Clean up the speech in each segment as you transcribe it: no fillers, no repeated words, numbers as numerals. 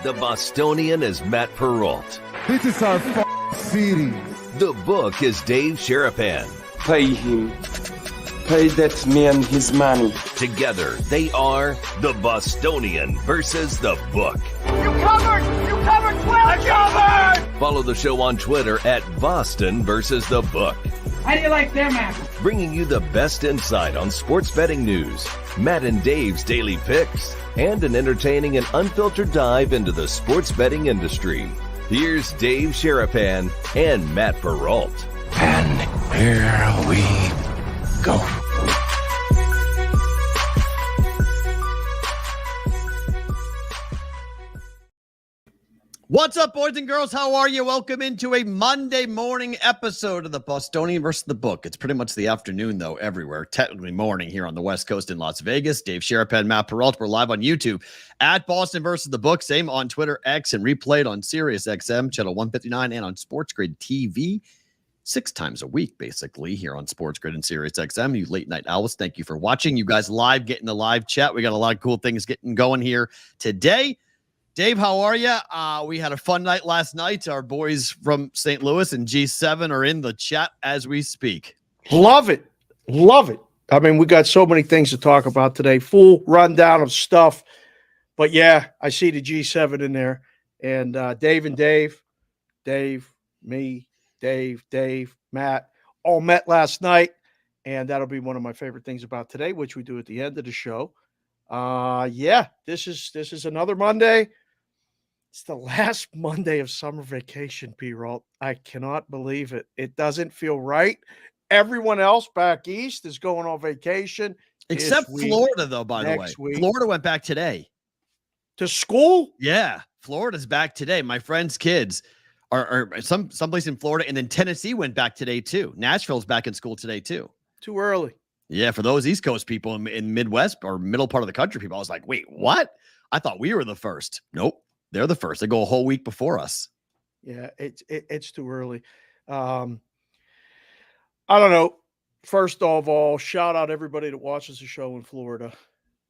The Bostonian is Matt Perrault. This is our city. The book is Dave Sharapan. Pay him. Pay that man his money. Together, they are the Bostonian versus the book. You covered! You covered! 12 covered! Follow the show on Twitter at Boston versus the book. How do you like them apples? Bringing you the best insight on sports betting news, Matt and Dave's daily picks, and an entertaining and unfiltered dive into the sports betting industry. Here's Dave Sharapan and Matt Perrault. And here we go. What's up, boys and girls? How are you? Welcome into a Monday morning episode of the Bostonian versus the book. It's pretty much the afternoon, though, everywhere. Technically morning here on the West Coast in Las Vegas. Dave Sharapan, Matt Perrault. We're live on YouTube at Boston versus the book. Same on Twitter, X, and replayed on Sirius XM, channel 159, and on Sports Grid TV 6 times a week, basically, here on Sports Grid and Sirius XM. You late night owls, thank you for watching. You guys live, getting the live chat. We got a lot of cool things getting going here today. Dave, how are you? We had a fun night last night. Our boys from St. Louis and G7 are in the chat as we speak. Love it. Love it. I mean, we got so many things to talk about today. Full rundown of stuff. But, yeah, I see the G7 in there. And Dave and Dave, me, Dave, Matt, all met last night. And that'll be one of my favorite things about today, which we do at the end of the show. Yeah, this is another Monday. It's the last Monday of summer vacation, Perrault. I cannot believe it. It doesn't feel right. Everyone else back east is going on vacation. Except Florida, though, by the way. Week. Florida went back today. To school? Yeah, Florida's back today. My friend's kids are someplace in Florida, and then Tennessee went back today, too. Nashville's back in school today, too. Too early. Yeah, for those East Coast people in Midwest or middle part of the country people, I was like, wait, what? I thought we were the first. Nope, they're the first. They go a whole week before us. Yeah, it's too early. I don't know. First of all, shout out everybody that watches the show in Florida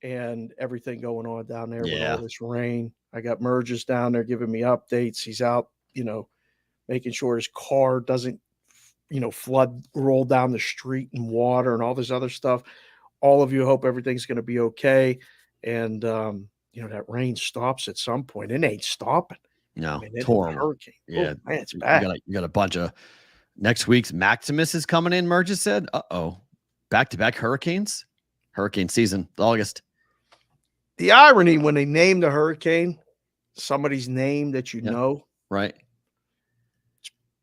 and everything going on down there with all this rain. I got Merges down there giving me updates. He's out, making sure his car doesn't flood, roll down the street and water and all this other stuff. All of you hope everything's going to be okay. And, that rain stops at some point. It ain't stopping. No, I mean, it's horrible. a hurricane. Yeah, man, it's bad. You got a bunch of next week's Maximus is coming in. Merges said, back-to-back hurricanes. Hurricane season, August. The irony when they name the hurricane somebody's name that you know, right?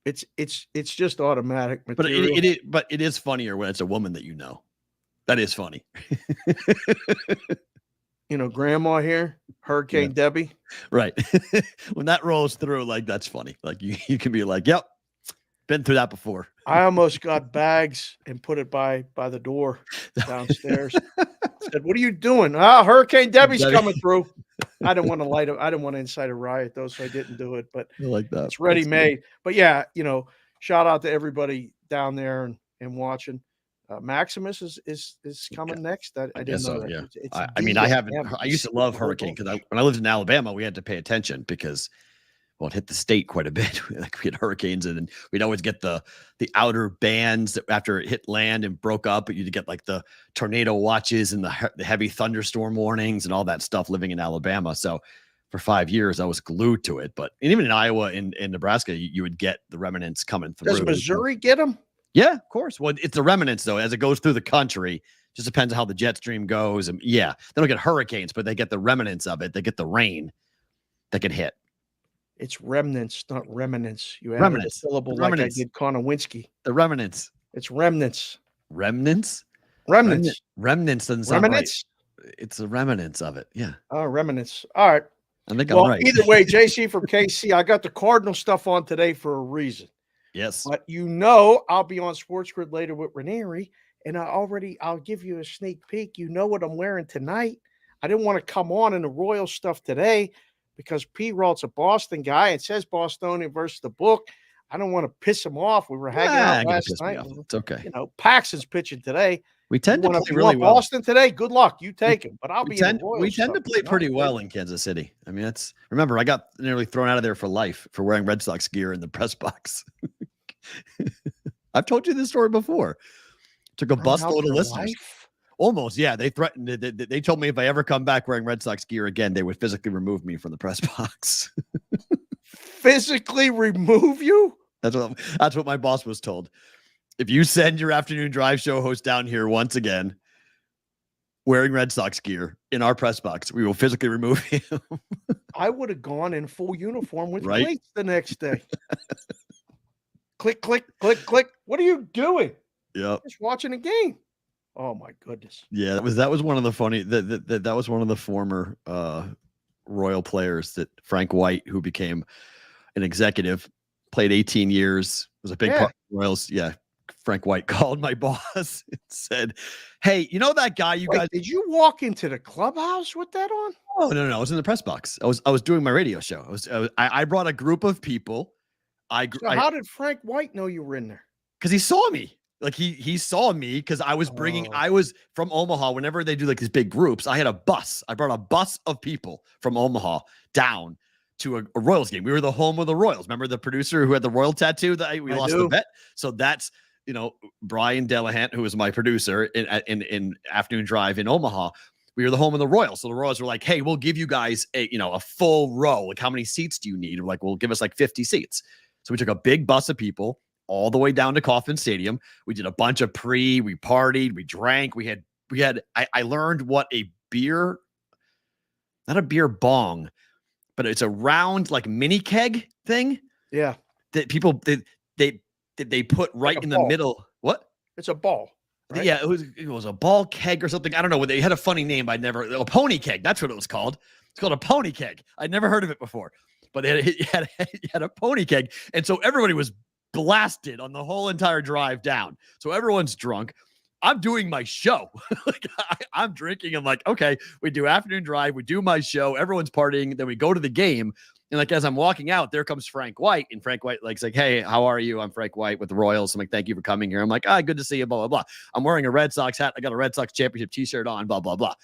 It's just automatic material. But it is funnier when it's a woman that you know. That is funny. Grandma here, Hurricane Debbie. Right. When that rolls through, like, that's funny. Like you can be like, yep, been through that before. I almost got bags and put it by the door downstairs. Said, what are you doing? Hurricane Debbie's coming through. I didn't want to light up. I didn't want to incite a riot, though, so I didn't do it. But I like that. It's ready made. But yeah, shout out to everybody down there and watching. Maximus is coming next. I didn't know that. Yeah. I used to love hurricane because when I lived in Alabama, we had to pay attention because, it hit the state quite a bit. Like, we had hurricanes, and then we'd always get the outer bands that after it hit land and broke up, but you'd get like the tornado watches and the heavy thunderstorm warnings and all that stuff living in Alabama. So for 5 years, I was glued to it. But even in Iowa and Nebraska, you would get the remnants coming through. Does Missouri get them? Yeah, of course. Well, it's the remnants, though, as it goes through the country. Just depends on how the jet stream goes. And they don't get hurricanes, but they get the remnants of it. They get the rain that can hit. It's remnants, not remnants. You added Remnants. a syllable Remnants. like I did Konowinski. The remnants. It's remnants. Remnants? Remnants. Remnants doesn't sound right. It's the remnants of it. Yeah. Oh, remnants. All right. I think I'm right. Either way, JC from KC, I got the Cardinal stuff on today for a reason. Yes. But I'll be on Sports Grid later with Ranieri, and I'll give you a sneak peek. You know what I'm wearing tonight. I didn't want to come on in the Royal stuff today because Perrault's a Boston guy. It says Bostonian versus the book. I don't want to piss him off. We were hanging out last night. It's okay. Paxton's pitching today. We tend to play You really want well. Boston today? Good luck. You take him. But I'll be in the We Royals tend to stuff play tonight. pretty well in Kansas City. I mean, remember, I got nearly thrown out of there for life for wearing Red Sox gear in the press box. I've told you this story before. Took a busload of listeners. Almost, yeah. They threatened. They told me if I ever come back wearing Red Sox gear again, they would physically remove me from the press box. Physically remove you? That's what my boss was told. If you send your afternoon drive show host down here once again wearing Red Sox gear in our press box, we will physically remove him. I would have gone in full uniform with Right? plates the next day. Click, click, click, click. What are you doing? Yep. Just watching a game. Oh my goodness. Yeah, that was one of the funny that was one of the former Royal players, that Frank White, who became an executive, played 18 years, was a big part of the Royals. Yeah. Frank White called my boss and said, "Hey, you know that guy you guys?" Did you walk into the clubhouse with that on? Oh no, I was in the press box. I was doing my radio show. I brought a group of people. So how did Frank White know you were in there? Because he saw me. Like he saw me because I was I was from Omaha. Whenever they do like these big groups, I had a bus. I brought a bus of people from Omaha down to a Royals game. We were the home of the Royals. Remember the producer who had the Royal tattoo that we lost the bet? So that's, Brian Delahunt, who was my producer in Afternoon Drive in Omaha. We were the home of the Royals. So the Royals were like, "Hey, we'll give you guys a full row. Like, how many seats do you need?" We're like, "Well, give us like 50 seats." So we took a big bus of people all the way down to Kauffman Stadium. We did a bunch of we partied, we drank, I learned what a beer, not a beer bong, but it's a round like mini keg thing. Yeah. That people, they put right in the middle. What? It's a ball. Right? Yeah, it was a ball keg or something. I don't know. They had a funny name. A pony keg. That's what it was called. It's called a pony keg. I'd never heard of it before, but it had a pony keg. And so everybody was blasted on the whole entire drive down. So everyone's drunk. I'm doing my show. I'm drinking. I'm like, okay, we do Afternoon Drive. We do my show. Everyone's partying. Then we go to the game. And like, as I'm walking out, there comes Frank White. And Frank White like, "Hey, how are you? I'm Frank White with the Royals." I'm like, "Thank you for coming here." I'm like, "Good to see you, blah, blah, blah." I'm wearing a Red Sox hat. I got a Red Sox championship t-shirt on, blah, blah, blah.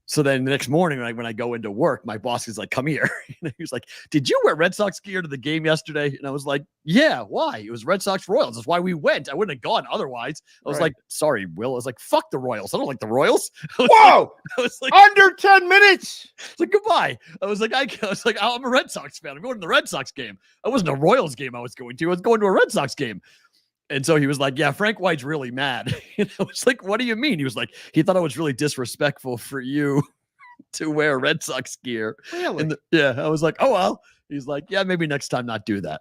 So then the next morning, when I go into work, my boss is like, "Come here." He was like, "Did you wear Red Sox gear to the game yesterday?" And I was like, "Yeah, why? It was Red Sox Royals. That's why we went. I wouldn't have gone otherwise." I was like, "Sorry, Will." I was like, "Fuck the Royals. I don't like the Royals." Whoa! I was like, under 10 minutes. It's like, goodbye. I was like, I'm a Red Sox fan. I'm going to the Red Sox game. I wasn't a Royals game I was going to. I was going to a Red Sox game. And so he was like, "Yeah, Frank White's really mad." And I was like, "What do you mean?" He was like, he thought I was really disrespectful for you to wear Red Sox gear. Really? I was like, "Oh, well." He's like, "Yeah, maybe next time not do that."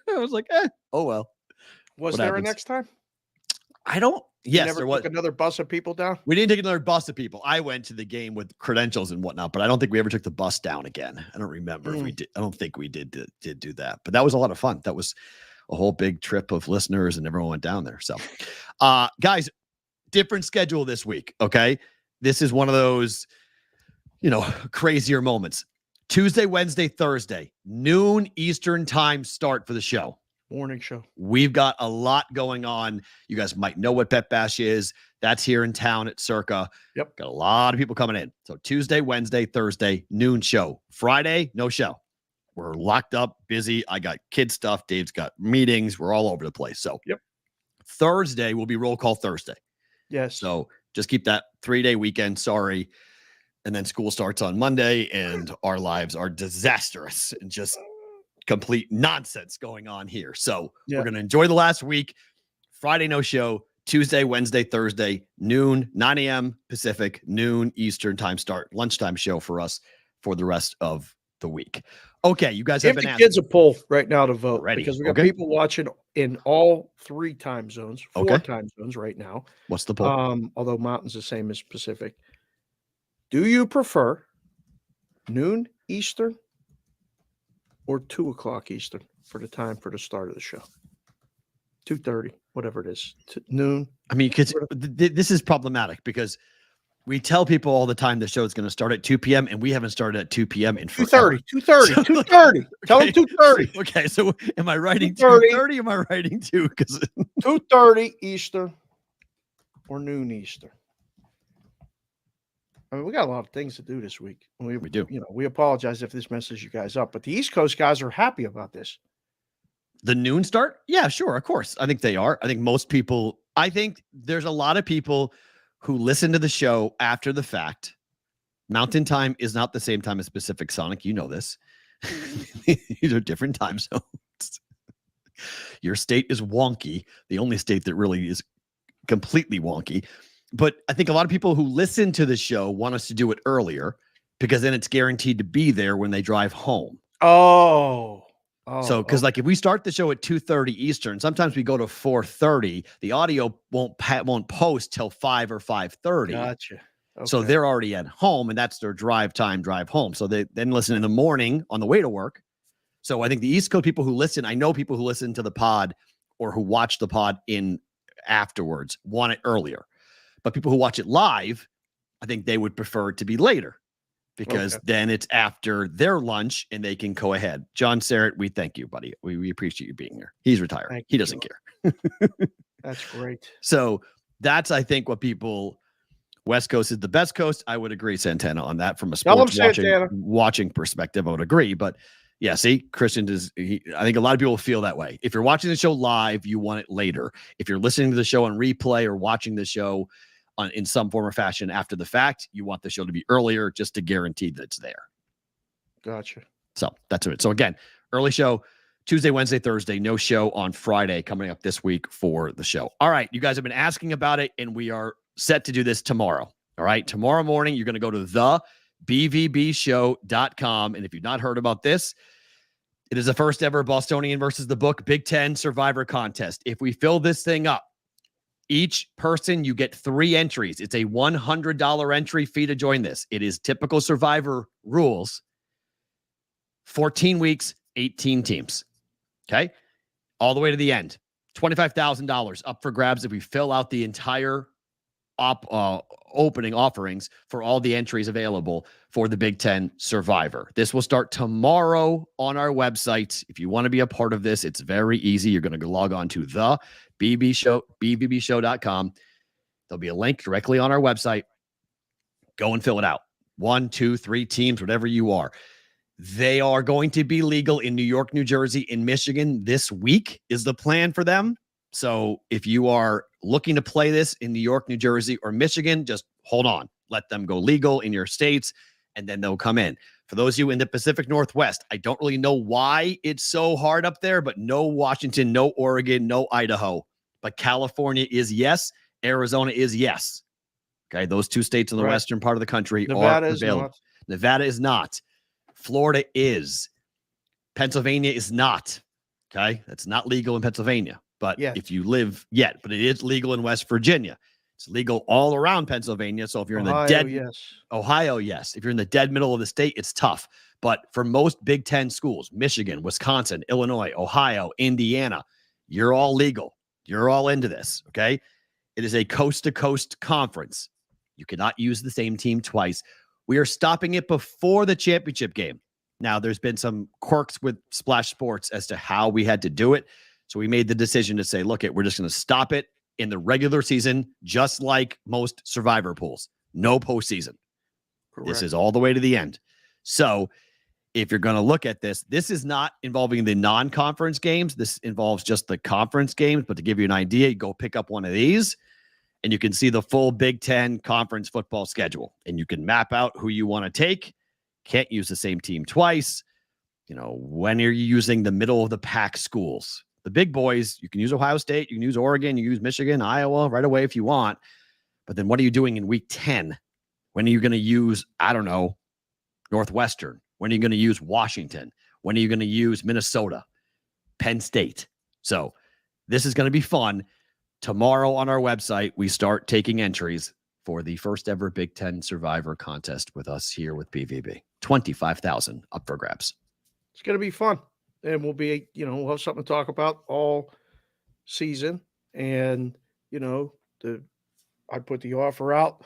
I was like, oh, well. Was there a next time? I don't. Yes, never there was. took another bus of people down? We didn't take another bus of people. I went to the game with credentials and whatnot, but I don't think we ever took the bus down again. I don't remember if we did. I don't think we did do that, but that was a lot of fun. That was a whole big trip of listeners and everyone went down there. So, guys, different schedule this week. Okay. This is one of those, crazier moments. Tuesday, Wednesday, Thursday, noon Eastern time start for the show. Morning show. We've got a lot going on. You guys might know what Bet Bash is. That's here in town at Circa. Yep. Got a lot of people coming in. So Tuesday, Wednesday, Thursday, noon show. Friday, no show. We're locked up, busy. I got kid stuff. Dave's got meetings. We're all over the place. So Thursday will be Roll Call Thursday. Yes. So just keep that 3-day weekend. Sorry. And then school starts on Monday and our lives are disastrous and just complete nonsense going on here. So we're going to enjoy the last week. Friday, no show. Tuesday, Wednesday, Thursday, noon, 9 a.m. Pacific, noon Eastern time start. Lunchtime show for us for the rest of the week. Okay, you guys have been asking. Kids a poll right now to vote already. Because we got people watching in all 3 time zones, 4 time zones right now. What's the poll? Although Mountain's the same as Pacific. Do you prefer noon Eastern or 2 o'clock Eastern for the time for the start of the show? 2:30, whatever it is, noon. I mean, because this is problematic because we tell people all the time the show is going to start at 2 p.m. and we haven't started at 2 p.m. in 2:30. Tell them 2:30. Okay, so am I writing 2:30? Am I writing 2? Because 2:30 Eastern. or noon Eastern. I mean, we got a lot of things to do this week. We do. We apologize if this messes you guys up, but the East Coast guys are happy about this. The noon start? Yeah, sure. Of course. I think they are. I think there's a lot of people who listen to the show after the fact. Mountain time is not the same time as Pacific Sonic. You know this. These are different time zones. Your state is wonky. The only state that really is completely wonky. But I think a lot of people who listen to the show want us to do it earlier because then it's guaranteed to be there when they drive home. So, because like if we start the show at 2:30 Eastern, sometimes we go to 4:30. The audio won't post till 5 or 5:30. Gotcha. Okay. So they're already at home, and that's their drive home. So they then listen in the morning on the way to work. So I think the East Coast people who listen, I know people who listen to the pod or who watch the pod in afterwards want it earlier. But people who watch it live, I think they would prefer it to be later because then it's after their lunch and they can go ahead. John Serrett, we thank you, buddy. We appreciate you being here. He's retired. He doesn't care. That's great. So that's, I think, what people, West Coast is the best coast. I would agree, Santana, on that from a sports watching perspective. I would agree. But yeah, see, Christian I think a lot of people feel that way. If you're watching the show live, you want it later. If you're listening to the show on replay or watching the show in some form or fashion after the fact, you want the show to be earlier just to guarantee that it's there. Gotcha. So that's it. So again, early show Tuesday, Wednesday, Thursday, no show on Friday coming up this week for the show. All right. You guys have been asking about it, and we are set to do this tomorrow. All right. Tomorrow morning, you're going to go to thebvbshow.com. And if you've not heard about this, it is the first ever Bostonian versus the Book Big Ten Survivor Contest. If we fill this thing up, each person, you get 3 entries. It's a $100 entry fee to join this. It is typical Survivor rules. 14 weeks, 18 teams. Okay? All the way to the end. $25,000 up for grabs if we fill out the entire opening offerings for all the entries available for the Big Ten Survivor. This will start tomorrow on our website. If you want to be a part of this, it's very easy. You're going to log on to the bvbshow.com. There'll be a link directly on our website. Go and fill it out. 1, 2, 3 teams, whatever you are. They are going to be legal in New York, New Jersey, and Michigan this week is the plan for them. So if you are looking to play this in New York, New Jersey, or Michigan, just hold on. Let them go legal in your states, and then they'll come in. For those of you in the Pacific Northwest, I don't really know why it's so hard up there, but no Washington, no Oregon, no Idaho. But California is yes. Arizona is yes. Okay, those 2 states in the western part of the country are available. Nevada is not. Florida is. Pennsylvania is not. Okay, that's not legal in Pennsylvania. But if you live but it is legal in West Virginia. It's legal all around Pennsylvania. So if you're in the Ohio, yes. If you're in the dead middle of the state, it's tough. But for most Big Ten schools, Michigan, Wisconsin, Illinois, Ohio, Indiana, you're all legal. You're all into this. Okay. It is a coast to coast conference. You cannot use the same team twice. We are stopping it before the championship game. Now, there's been some quirks with Splash Sports as to how we had to do it. So we made the decision to say, look, we're just going to stop it in the regular season, just like most Survivor pools. No postseason. Correct. This is all the way to the end. So if you're going to look at this, this is not involving the non-conference games. This involves just the conference games. But to give you an idea, you go pick up one of these, and you can see the full Big Ten conference football schedule. And you can map out who you want to take. Can't use the same team twice. When are you using the middle of the pack schools? The big boys, you can use Ohio State, you can use Oregon, you can use Michigan, Iowa right away if you want. But then what are you doing in week 10? When are you going to use, I don't know, Northwestern? When are you going to use Washington? When are you going to use Minnesota, Penn State? So this is going to be fun. Tomorrow on our website, we start taking entries for the first ever Big Ten Survivor contest with us here with BVB. 25,000 up for grabs. It's going to be fun. And we'll be, we'll have something to talk about all season. And, I put the offer out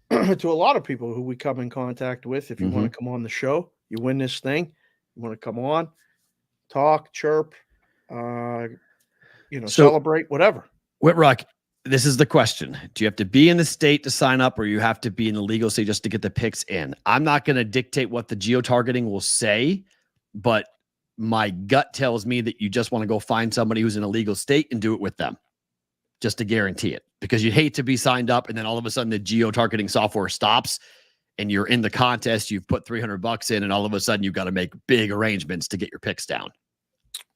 to a lot of people who we come in contact with. If you want to come on the show, you win this thing. You want to come on, talk, chirp, celebrate, whatever. Whitrock, This is the question. Do you have to be in the state to sign up, or you have to be in the legal state just to get the picks in? I'm not going to dictate what the geo-targeting will say, but my gut tells me that you just want to go find somebody who's in a legal state and do it with them just to guarantee it, because you hate to be signed up and then all of a sudden the geo-targeting software stops and you're in the contest, you've put $300 in, and all of a sudden you've got to make big arrangements to get your picks down.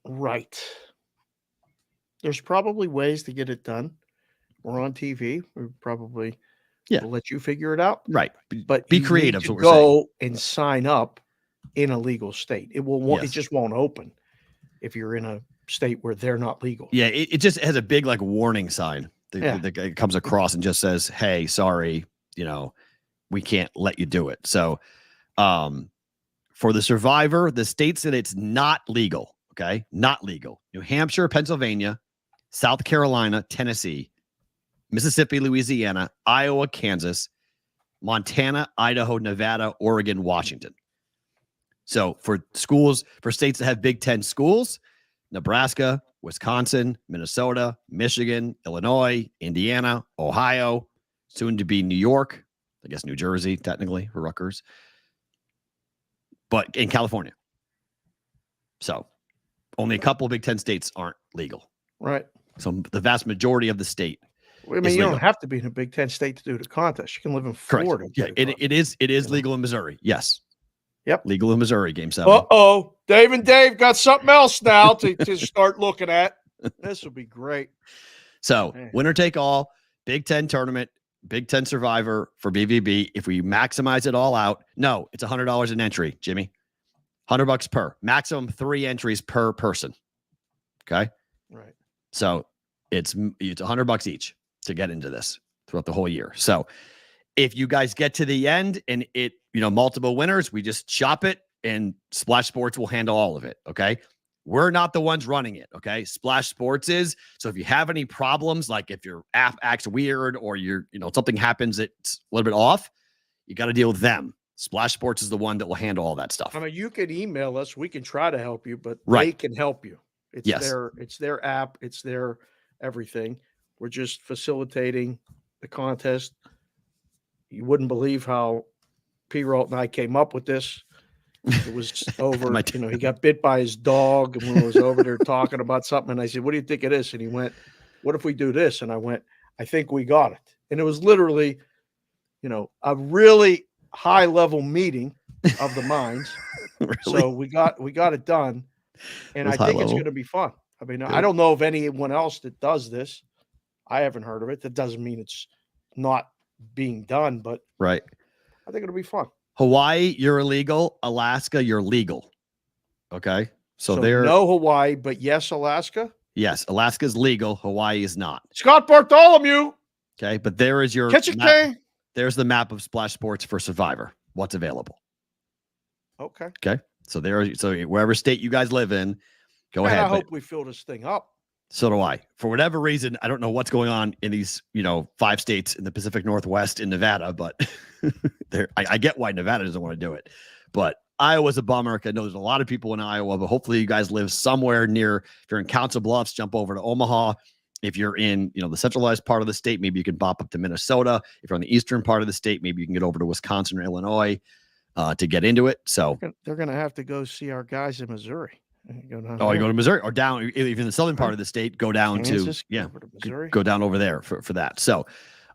Right. There's probably ways to get it done. We're on TV. We probably will let you figure it out. Right. But be creative. You go and sign up in a legal state. It will. It just won't open if you're in a state where they're not legal. Yeah. It just has a big warning sign that comes across and just says, "Hey, sorry, we can't let you do it." So, for the survivor, the states that it's not legal. Okay, not legal: New Hampshire, Pennsylvania, South Carolina, Tennessee, Mississippi, Louisiana, Iowa, Kansas, Montana, Idaho, Nevada, Oregon, Washington. So for states that have Big Ten schools, Nebraska, Wisconsin, Minnesota, Michigan, Illinois, Indiana, Ohio, soon to be New York, I guess New Jersey, technically, for Rutgers, but in California. So only a couple of Big Ten states aren't legal. Right. So the vast majority of the state. I mean, you don't have to be in a Big Ten state to do the contest. You can live in Florida. Yeah, it is legal in Missouri. Yes. Yep. Legal in Missouri, Game 7. Uh-oh. Dave and Dave got something else now to start looking at. This will be great. So, winner take all, Big Ten tournament, Big Ten survivor for BVB. If we maximize it all out, no, it's $100 an entry, Jimmy. $100 per. Maximum 3 entries per person. Okay? Right. So, it's $100 each to get into this throughout the whole year. So, if you guys get to the end and it, multiple winners, we just shop it and Splash Sports will handle all of it. Okay. We're not the ones running it. Okay. Splash Sports is. So if you have any problems, like if your app acts weird or something happens that's a little bit off, you got to deal with them. Splash Sports is the one that will handle all that stuff. I mean, you can email us. We can try to help you, but they can help you. It's their app. It's their everything. We're just facilitating the contest. You wouldn't believe how P-Rolt and I came up with this. It was over, he got bit by his dog, and when I was over there talking about something, and I said, "What do you think it is?" And he went, "What if we do this?" And I went, "I think we got it." And it was literally, a really high level meeting of the minds. Really? So we got it done, and I think it's going to be fun. I mean, I don't know of anyone else that does this. I haven't heard of it. That doesn't mean it's not being done, but right. I think it'll be fun. Hawaii, you're illegal. Alaska, you're legal. Okay. So there. No Hawaii, but yes, Alaska. Yes. Alaska's legal. Hawaii is not. Scott Bartholomew. Okay. But there is your map. There's the map of Splash Sports for Survivor. What's available. Okay. Okay. So wherever state you guys live in, go ahead. I hope we fill this thing up. So do I. For whatever reason, I don't know what's going on in these, 5 states in the Pacific Northwest in Nevada, but I get why Nevada doesn't want to do it. But Iowa's a bummer. I know there's a lot of people in Iowa, but hopefully you guys live somewhere near. If you're in Council Bluffs, jump over to Omaha. If you're in, the centralized part of the state, maybe you can bop up to Minnesota. If you're on the eastern part of the state, maybe you can get over to Wisconsin or Illinois to get into it. So they're going to have to go see our guys in Missouri. You go to Missouri or down, even the southern part of the state, go down Kansas, to Missouri. Go down over there for that. So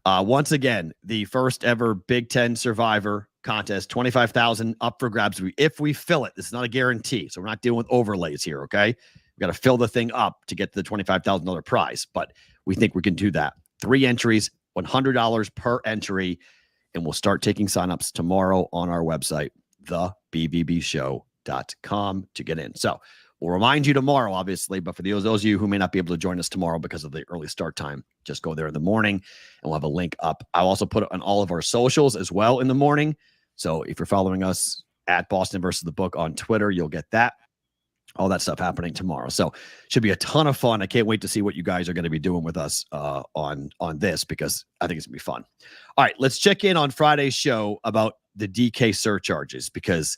once again, the first ever Big Ten Survivor contest, 25,000 up for grabs. If we fill it, this is not a guarantee. So we're not dealing with overlays here. Okay. We got to fill the thing up to get to the $25,000 prize, but we think we can do that. 3 entries, $100 per entry. And we'll start taking signups tomorrow on our website, thebbbshow.com, to get in. So we'll remind you tomorrow, obviously, but for those of you who may not be able to join us tomorrow because of the early start time, just go there in the morning and we'll have a link up. I'll also put it on all of our socials as well in the morning. So if you're following us at Boston versus the Book on Twitter, you'll get that. All that stuff happening tomorrow. So should be a ton of fun. I can't wait to see what you guys are going to be doing with us on this, because I think it's gonna be fun. All right, let's check in on Friday's show about the DK surcharges, because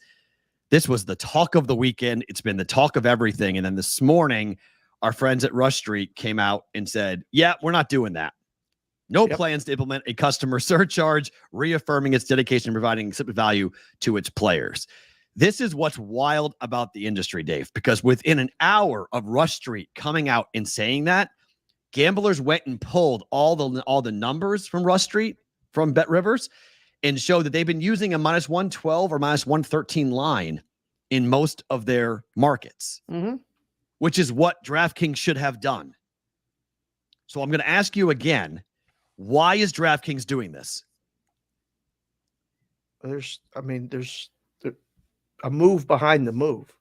this was the talk of the weekend. It's been the talk of everything. And then this morning, our friends at Rush Street came out and said, yeah, we're not doing that. No plans to implement a customer surcharge, reaffirming its dedication to providing accepted value to its players. This is what's wild about the industry, Dave, because within an hour of Rush Street coming out and saying that, gamblers went and pulled all the numbers from Rush Street, from Bet Rivers, and showed that they've been using a minus 112 or minus 113 line in most of their markets, which is what DraftKings should have done. So I'm going to ask you again, why is DraftKings doing this? There's a move behind the move.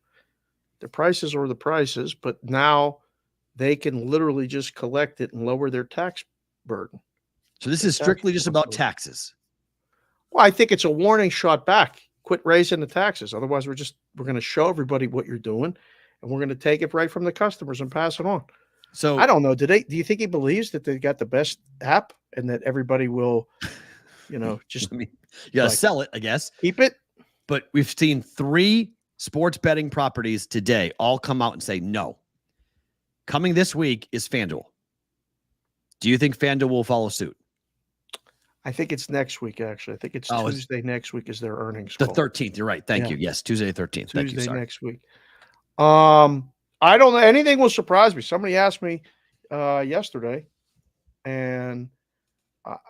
The prices are the prices, but now they can literally just collect it and lower their tax burden. So this is strictly just about taxes. Well, I think it's a warning shot back. Quit raising the taxes. Otherwise, we're going to show everybody what you're doing, and we're going to take it right from the customers and pass it on. So I don't know. Do you think he believes that they got the best app and that everybody will, just you got to sell it, I guess. Keep it. But we've seen 3 sports betting properties today all come out and say no. Coming this week is FanDuel. Do you think FanDuel will follow suit? I think it's next week, actually. I think it's Tuesday next week is their earnings call. The 13th. You're right. Thank you. Yes, Tuesday 13th. Thank you. Sorry. Next week. I don't know. Anything will surprise me. Somebody asked me yesterday, and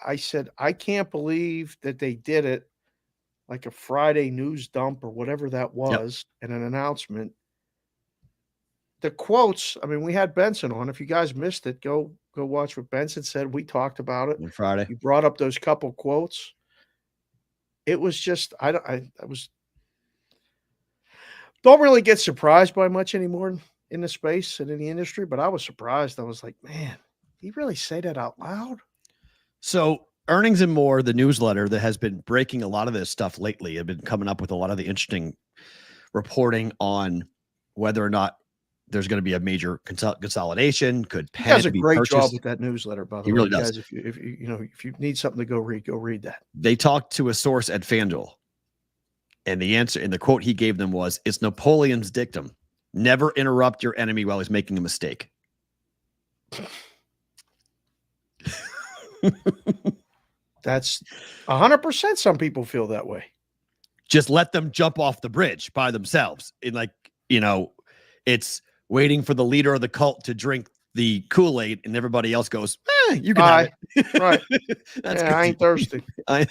I said, I can't believe that they did it like a Friday news dump or whatever that was, and an announcement. The quotes, we had Benson on. If you guys missed it, go watch what Benson said. We talked about it on Friday. He brought up those couple quotes. It was just, I don't really get surprised by much anymore in the space and in the industry, but I was surprised. I was like, man, did he really say that out loud? So Earnings and More, the newsletter that has been breaking a lot of this stuff lately, have been coming up with a lot of the interesting reporting on whether or not there's going to be a major consolidation. Could Penn he does a be great purchased? Job with that newsletter, by the way. He really does. Guys, if you need something to go read that. They talked to a source at FanDuel, and the answer in the quote he gave them was, "It's Napoleon's dictum: never interrupt your enemy while he's making a mistake." That's 100%. Some people feel that way. Just let them jump off the bridge by themselves. It's waiting for the leader of the cult to drink the Kool-Aid, and everybody else goes, you can have it. Right. That's I ain't thirsty. I'm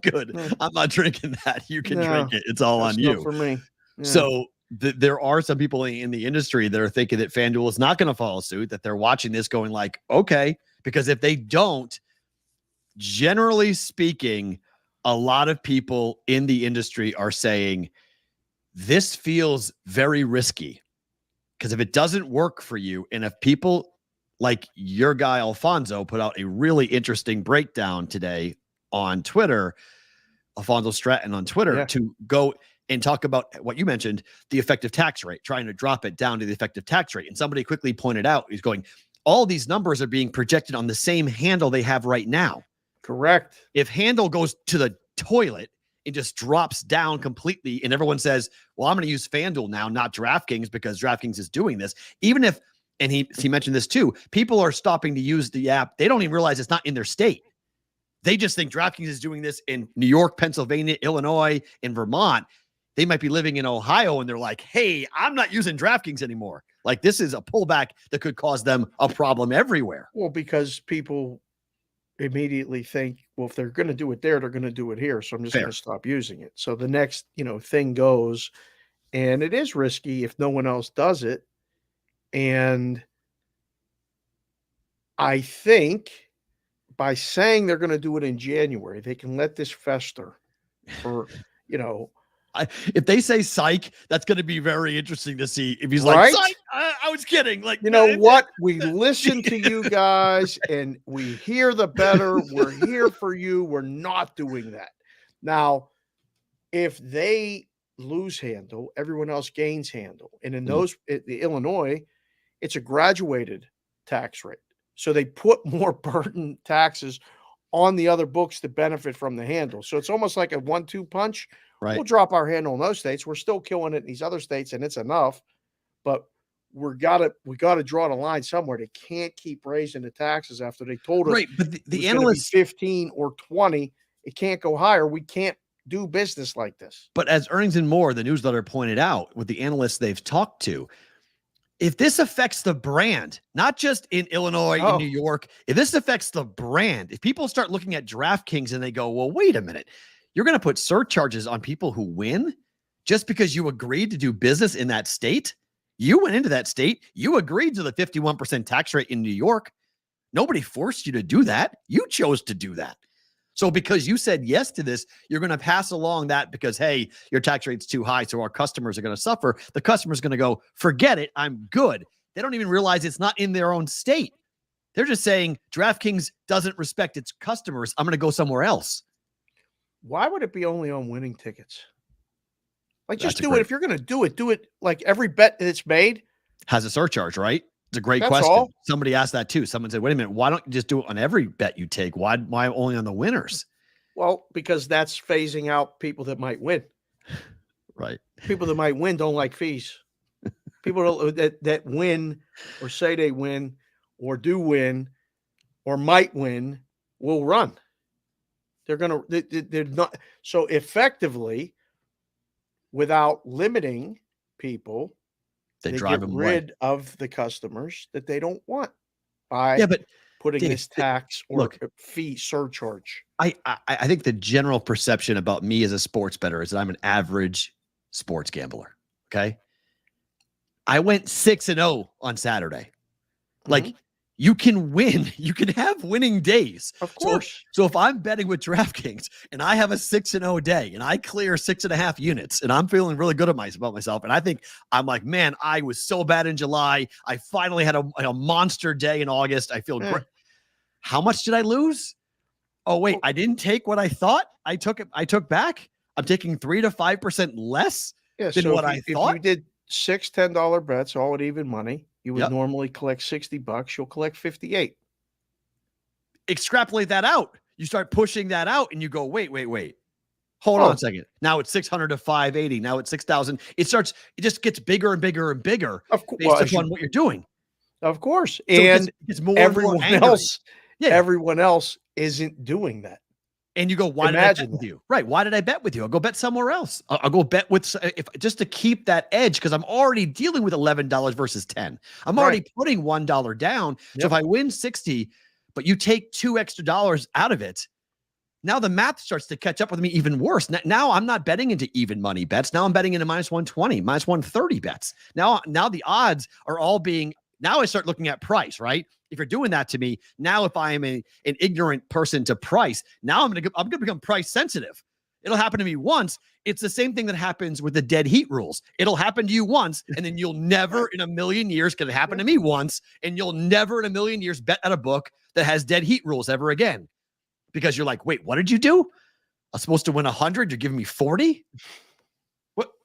good. I'm not drinking that. You can drink it. It's all on you. For me. Yeah. So there are some people in the industry that are thinking that FanDuel is not going to follow suit, that they're watching this going like, okay, because if they don't, generally speaking, a lot of people in the industry are saying this feels very risky. Because if it doesn't work for you, and if people like your guy Alfonso put out a really interesting breakdown today on Twitter, Alfonso Stratton on Twitter, to go and talk about what you mentioned, the effective tax rate, trying to drop it down to the effective tax rate. And somebody quickly pointed out, he's going, all these numbers are being projected on the same handle they have right now. Correct. If handle goes to the toilet, it just drops down completely, and everyone says, well, I'm going to use FanDuel now, not DraftKings, because DraftKings is doing this. Even if, and he mentioned this too, people are stopping to use the app. They don't even realize it's not in their state. They just think DraftKings is doing this in New York, Pennsylvania, Illinois, and Vermont. They might be living in Ohio, and they're like, hey, I'm not using DraftKings anymore. Like, this is a pullback that could cause them a problem everywhere. Well, because people immediately think, well, if they're going to do it there, they're going to do it here. So I'm just going to stop using it. So the next, thing goes, and it is risky if no one else does it. And I think by saying they're going to do it in January, they can let this fester for, if they say psych, that's going to be very interesting to see. If he's like, psych, I was kidding. Like, you know what? We listen to you guys and we hear the better. We're here for you. We're not doing that. Now, if they lose handle, everyone else gains handle. And in the Illinois, it's a graduated tax rate. So they put more burden taxes on the other books to benefit from the handle. So it's almost like a 1-2 punch. Right. We'll drop our handle in those states. We're still killing it in these other states, and it's enough. But we gotta draw the line somewhere. They can't keep raising the taxes after they told us Right, but the it was analysts, 15 or 20. It can't go higher. We can't do business like this. but as Earnings and More, the newsletter pointed out with the analysts they've talked to, if this affects the brand, not just in Illinois, in New York, if this affects the brand, if people start looking at DraftKings and they go, well, wait a minute, you're going to put surcharges on people who win just because you agreed to do business in that state? You went into that state. You agreed to the 51% tax rate in New York. Nobody forced you to do that. You chose to do that. So because you said yes to this, you're going to pass along that because, hey, your tax rate's too high, so our customers are going to suffer. The customer's going to go, forget it, I'm good. They don't even realize it's not in their own state. They're just saying DraftKings doesn't respect its customers. I'm going to go somewhere else. Why would it be only on winning tickets? Like, just That's do it. If you're going to do it like every bet that's made has a surcharge, right? It's a great That's question. all. Somebody asked that too. Someone said, wait a minute, why don't you just do it on every bet you take? Why only on the winners? Well, because that's phasing out people that might win. Right. People that might win don't like fees. People that win or say they win or do win or might win will run. They're not. So effectively, without limiting people, they drive get them rid away. of the customers that they don't want by Yeah, but putting Dave, this tax or look, fee surcharge. I think the general perception about me as a sports bettor is that I'm an average sports gambler. Okay. I went 6-0 on Saturday. Like, you can win. You can have winning days. Of course. So if I'm betting with DraftKings and I have a 6-0 day and I clear 6.5 units and I'm feeling really good about myself, and I think I'm like, man, I was so bad in July. I finally had a monster day in August. I feel great. How much did I lose? Oh, wait, I didn't take what I thought. I took back. I'm taking 3 to 5% less than what I thought. If you did 6 $10 bets, all at even money, you would normally collect $60. You'll collect 58. Extrapolate that out. You start pushing that out and you go, wait. Hold on a second. Now it's 600 to 580. Now it's 6,000. It just gets bigger and bigger and bigger based upon what you're doing. Of course. So and it's more everyone and more else, everyone else isn't doing that. And you go, why did I bet with you? Right. Why did I bet with you? I'll go bet somewhere else. I'll go bet with just to keep that edge because I'm already dealing with $11 versus 10. I'm already putting $1 down. So if I win 60, but you take $2 extra out of it, now the math starts to catch up with me even worse. Now I'm not betting into even money bets. Now I'm betting into minus 120, minus 130 bets. Now the odds are all being. Now I start looking at price, right? If you're doing that to me, now if I am an ignorant person to price, now I'm gonna become price sensitive. It'll happen to me once. It's the same thing that happens with the dead heat rules. It'll happen to you once, and then you'll never in a million years, because it happened to me once, and you'll never in a million years bet at a book that has dead heat rules ever again. Because you're like, wait, what did you do? I'm supposed to win 100. You're giving me 40.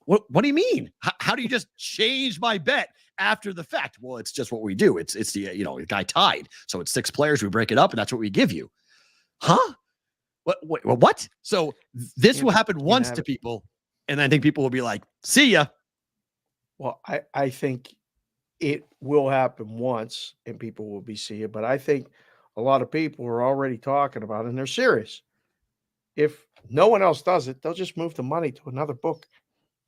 What do you mean? How do you just change my bet after the fact? Well, it's just what we do. It's the guy tied. So it's 6 players. We break it up and that's what we give you. Huh? What? So this will happen once to people. And I think people will be like, see ya. Well, I think it will happen once and people will be seeing it. But I think a lot of people are already talking about it and they're serious. If no one else does it, they'll just move the money to another book.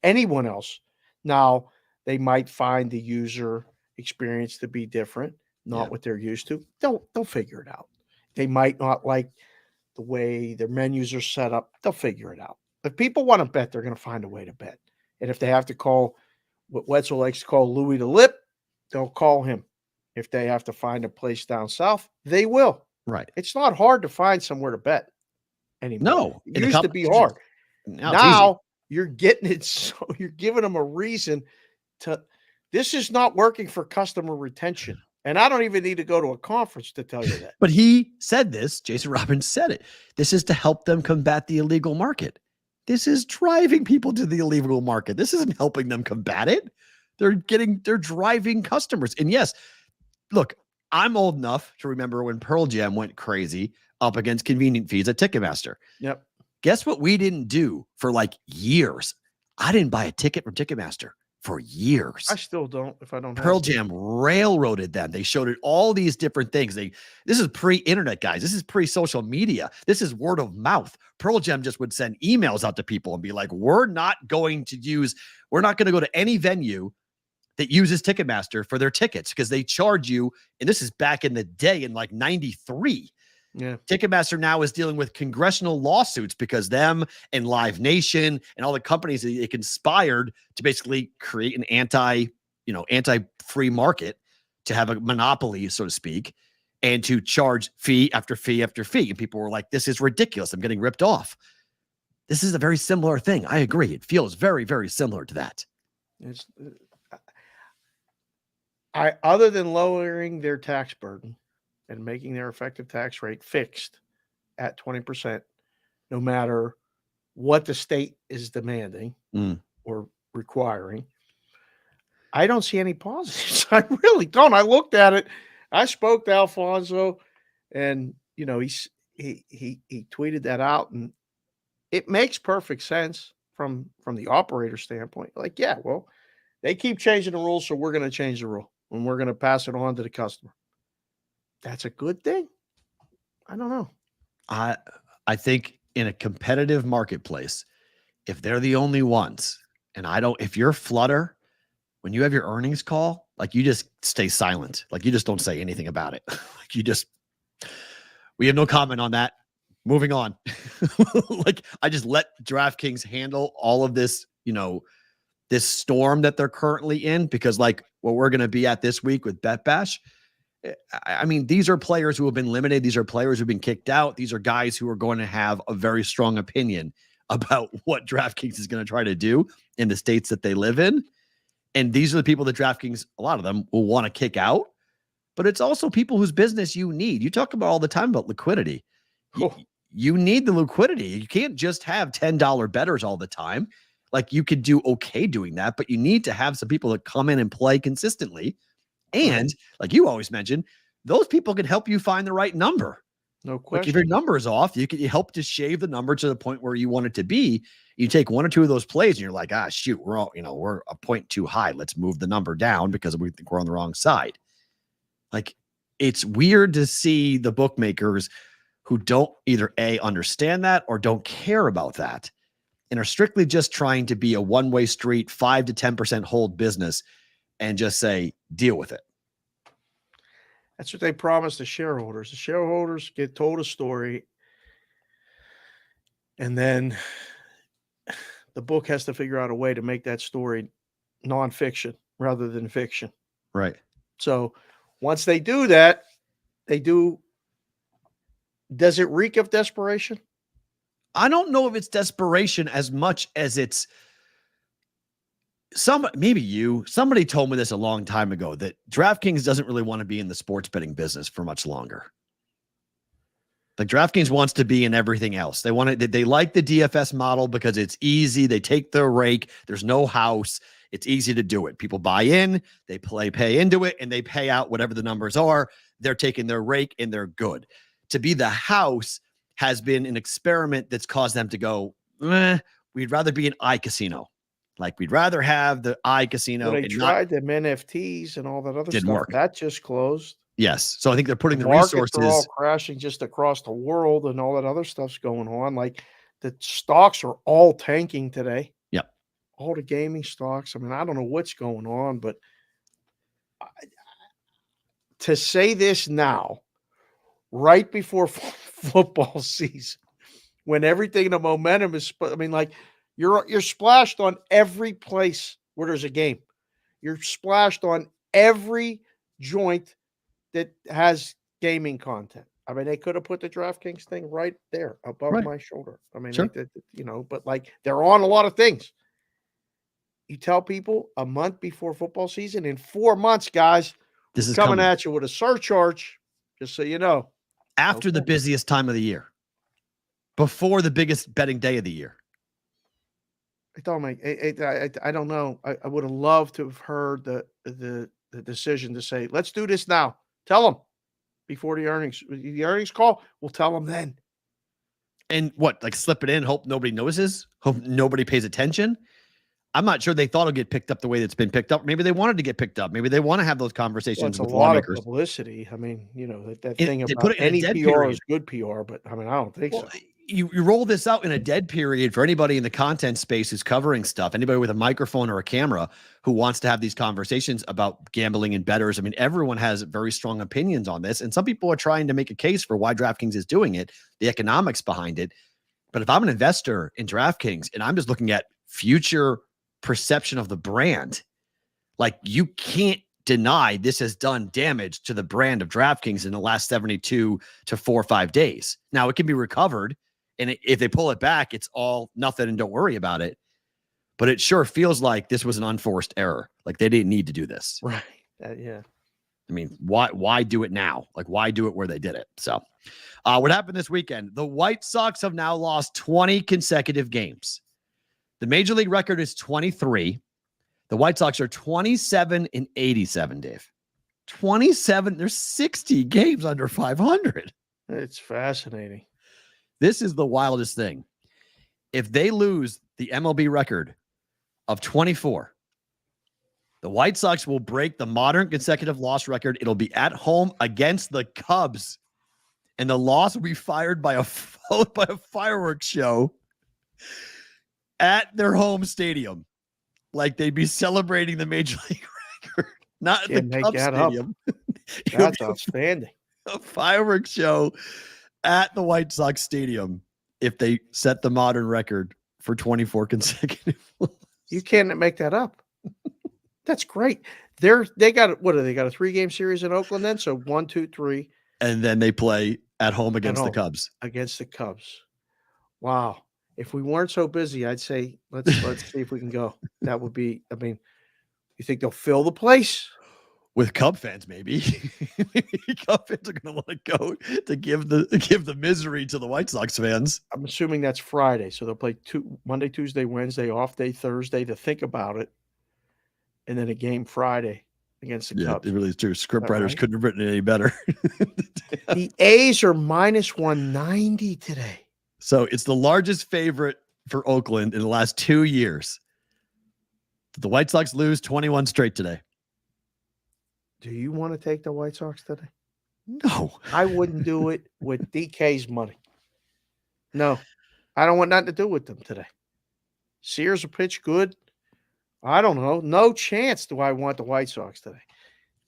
Anyone else. Now, they might find the user experience to be different, not what they're used to. They'll figure it out. They might not like the way their menus are set up. They'll figure it out. If people want to bet, they're going to find a way to bet. And if they have to call what Wetzel likes to call Louis the Lip, they'll call him. If they have to find a place down south, they will. Right. It's not hard to find somewhere to bet anymore. No. It used to be hard. Now you're getting it, so you're giving them a reason to. This is not working for customer retention. And I don't even need to go to a conference to tell you that. But he said this, Jason Robbins said it. This is to help them combat the illegal market. This is driving people to the illegal market. This isn't helping them combat it. They're driving customers. And yes, look, I'm old enough to remember when Pearl Jam went crazy up against convenient fees at Ticketmaster. Yep. Guess what we didn't do for like years? I didn't buy a ticket from Ticketmaster. for years. I still don't, if I don't have Pearl to. Jam railroaded them. They showed it all these different things. This is pre-internet, guys. This is pre-social media. This is word of mouth. Pearl Jam just would send emails out to people and be like, we're not going to go to any venue that uses Ticketmaster for their tickets because they charge you. And this is back in the day in like 93. Yeah. Ticketmaster now is dealing with congressional lawsuits because them and Live Nation and all the companies they conspired to basically create an anti-free market, to have a monopoly, so to speak, and to charge fee after fee after fee. And people were like, this is ridiculous. I'm getting ripped off. This is a very similar thing. I agree. It feels very, very similar to that. It's, other than lowering their tax burden and making their effective tax rate fixed at 20%, no matter what the state is demanding or requiring, I don't see any positives. I really don't. I looked at it. I spoke to Alfonso, and he tweeted that out, and it makes perfect sense from the operator standpoint. Like, yeah, well, they keep changing the rules, so we're going to change the rule, and we're going to pass it on to the customer. That's a good thing. I don't know. I think in a competitive marketplace, if they're the only ones, and if you're Flutter, when you have your earnings call, like, you just stay silent. Like, you just don't say anything about it. We have no comment on that. Moving on. Like, I just let DraftKings handle all of this, this storm that they're currently in, because like what we're going to be at this week with Bet Bash, I mean, these are players who have been limited. These are players who've been kicked out. These are guys who are going to have a very strong opinion about what DraftKings is going to try to do in the states that they live in. And these are the people that DraftKings, a lot of them, will want to kick out. But it's also people whose business you need. You talk about all the time about liquidity. You need the liquidity. You can't just have $10 bettors all the time. Like, you could do okay doing that, but you need to have some people that come in and play consistently. And like you always mention, those people can help you find the right number. No question. Like, if your number is off, you help to shave the number to the point where you want it to be. You take one or two of those plays and you're like, shoot, we're a point too high. Let's move the number down because we think we're on the wrong side. Like, it's weird to see the bookmakers who don't either understand that or don't care about that and are strictly just trying to be a one-way street, 5 to 10% hold business, and just say, deal with it. That's what they promised the shareholders. The shareholders get told a story, and then the book has to figure out a way to make that story nonfiction rather than fiction. Right. So once they do that, does it reek of desperation? I don't know if it's desperation as much as it's somebody told me this a long time ago, that DraftKings doesn't really want to be in the sports betting business for much longer. Like, DraftKings wants to be in everything else. They like the DFS model because it's easy. They take their rake. There's no house. It's easy to do it. People buy in, they pay into it, and they pay out whatever the numbers are. They're taking their rake and they're good. To be the house has been an experiment that's caused them to go, we'd rather be an iCasino. Like, we'd rather have the iCasino. Well, they tried them NFTs and all that other didn't stuff. work. That just closed. Yes. So I think they're putting the markets resources. are all crashing just across the world, and all that other stuff's going on. Like, the stocks are all tanking today. Yep. All the gaming stocks. I mean, I don't know what's going on, but to say this now, right before football season, when everything, the momentum is, I mean, like, you're splashed on every place where there's a game. You're splashed on every joint that has gaming content. I mean, they could have put the DraftKings thing right there above my shoulder. I mean, sure. But like, they're on a lot of things. You tell people a month before football season, in 4 months, guys, this is coming at you with a surcharge, just so you know. After the busiest time of the year, before the biggest betting day of the year. I don't know. I would have loved to have heard the decision to say, let's do this now. Tell them before the earnings call. We'll tell them then. And what, like, slip it in, hope nobody notices, hope nobody pays attention. I'm not sure they thought it'll get picked up the way that's been picked up. Maybe they wanted to get picked up. Maybe they want to have those conversations It's a with lot of lawmakers. publicity. I mean, that They thing put about it in a any dead PR period. is good PR, but I mean, I don't think so. You roll this out in a dead period for anybody in the content space who's covering stuff, anybody with a microphone or a camera who wants to have these conversations about gambling and bettors. I mean, everyone has very strong opinions on this, and some people are trying to make a case for why DraftKings is doing it, the economics behind it. But if I'm an investor in DraftKings and I'm just looking at future perception of the brand, like, you can't deny this has done damage to the brand of DraftKings in the last 72 to 4 or 5 days. Now it can be recovered, and if they pull it back, it's all nothing and don't worry about it. But it sure feels like this was an unforced error. Like, they didn't need to do this. Right. Yeah. I mean, why do it now? Like, why do it where they did it? So what happened this weekend? The White Sox have now lost 20 consecutive games. The major league record is 23. The White Sox are 27-87, Dave. 27. There's 60 games under 500. It's fascinating. This is the wildest thing. If they lose the MLB record of 24, the White Sox will break the modern consecutive loss record. It'll be at home against the Cubs, and the loss will be fired by a fireworks show at their home stadium. Like, they'd be celebrating the major league record, not at the Cubs stadium. That's outstanding. A fireworks show at the White Sox stadium if they set the modern record for 24 consecutive. You can't make that up. That's great. They got a 3-game series in Oakland then. So 1, 2, 3. And then they play at home against the Cubs. Against the Cubs. Wow. If we weren't so busy, I'd say let's see if we can go. That would be, I mean, you think they'll fill the place? With Cub fans, maybe. Cub fans are going to want to go to give the misery to the White Sox fans. I'm assuming that's Friday, so they'll play Monday, Tuesday, Wednesday, off day Thursday to think about it, and then a game Friday against the Cubs. It really is true. Script writers couldn't have written it any better. The A's are minus 190 today. So it's the largest favorite for Oakland in the last 2 years. The White Sox lose 21 straight today. Do you want to take the White Sox today? No. I wouldn't do it with DK's money. No. I don't want nothing to do with them today. Sears will pitch good. I don't know. No chance do I want the White Sox today.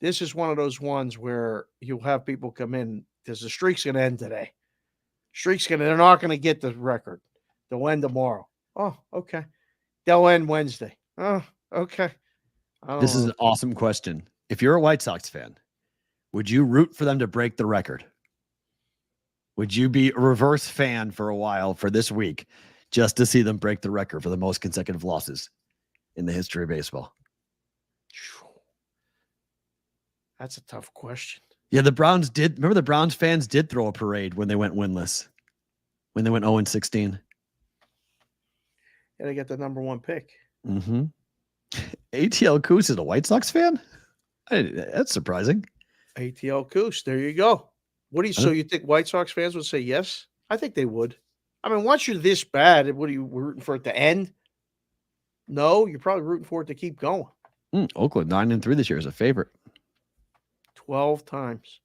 This is one of those ones where you'll have people come in. The streak's going to end today. They're not going to get the record. They'll end tomorrow. Oh, okay. They'll end Wednesday. Oh, okay. This is an awesome question. If you're a White Sox fan, would you root for them to break the record? Would you be a reverse fan for a while for this week just to see them break the record for the most consecutive losses in the history of baseball? That's a tough question. Yeah, the Browns fans did throw a parade when they went winless, when they went 0-16. Yeah, they got the number 1 pick. Mm-hmm. ATL Coos is a White Sox fan? That's surprising. ATL Coos, there you go. So you think White Sox fans would say yes? I think they would. I mean, once you're this bad, what are you rooting for it to end? No, you're probably rooting for it to keep going. Oakland 9-3 this year is a favorite. 12 times.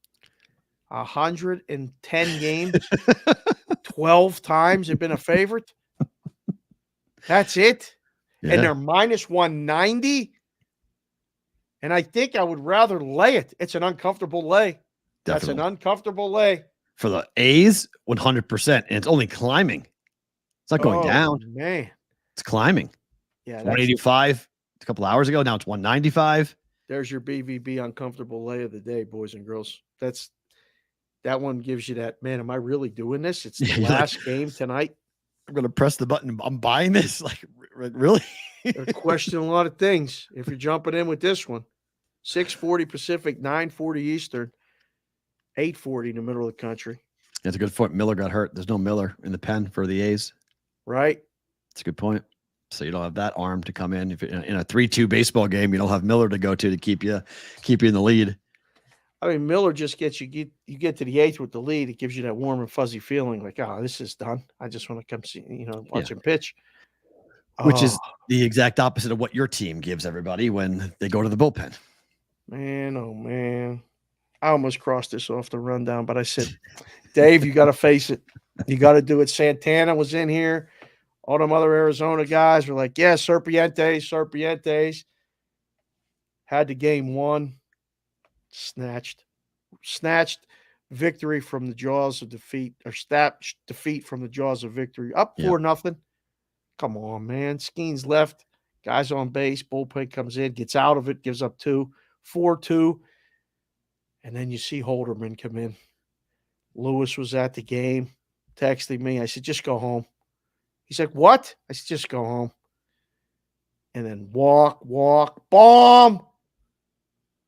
110 games. 12 times they've been a favorite. That's it. Yeah. And they're minus 190. And I think I would rather lay it. It's an uncomfortable lay. Definitely. That's an uncomfortable lay. For the A's, 100%. And it's only climbing. It's not going down. Man. It's climbing. Yeah. 185 a couple hours ago. Now it's 195. There's your BVB uncomfortable lay of the day, boys and girls. That one gives you that, man, am I really doing this? It's the last game tonight. I'm going to press the button. I'm buying this. Like, really? They're questioning a lot of things if you're jumping in with this one. 6:40 Pacific, 9:40 Eastern, 8:40 in the middle of the country. That's a good point. Miller got hurt. There's no Miller in the pen for the A's. Right. That's a good point. So you don't have that arm to come in. If in a 3-2 baseball game, you don't have Miller to go to keep you in the lead. I mean, Miller just gets you get to the 8th with the lead. It gives you that warm and fuzzy feeling like, oh, this is done. I just want to come see, watch him pitch. which is the exact opposite of what your team gives everybody when they go to the bullpen. Man, oh man. I almost crossed this off the rundown, but I said, Dave, you got to face it. You got to do it. Santana was in here. All them other Arizona guys were like, yeah, Serpientes. Had the game won. Snatched victory from the jaws of defeat, or snatched defeat from the jaws of victory. Up 4-0. Come on, man. Skeens left. Guys on base. Bullpen comes in, gets out of it, gives up 2, 4-2. And then you see Holderman come in. Lewis was at the game, texting me. I said, just go home. He's like, what? I said, just go home. And then walk, bomb.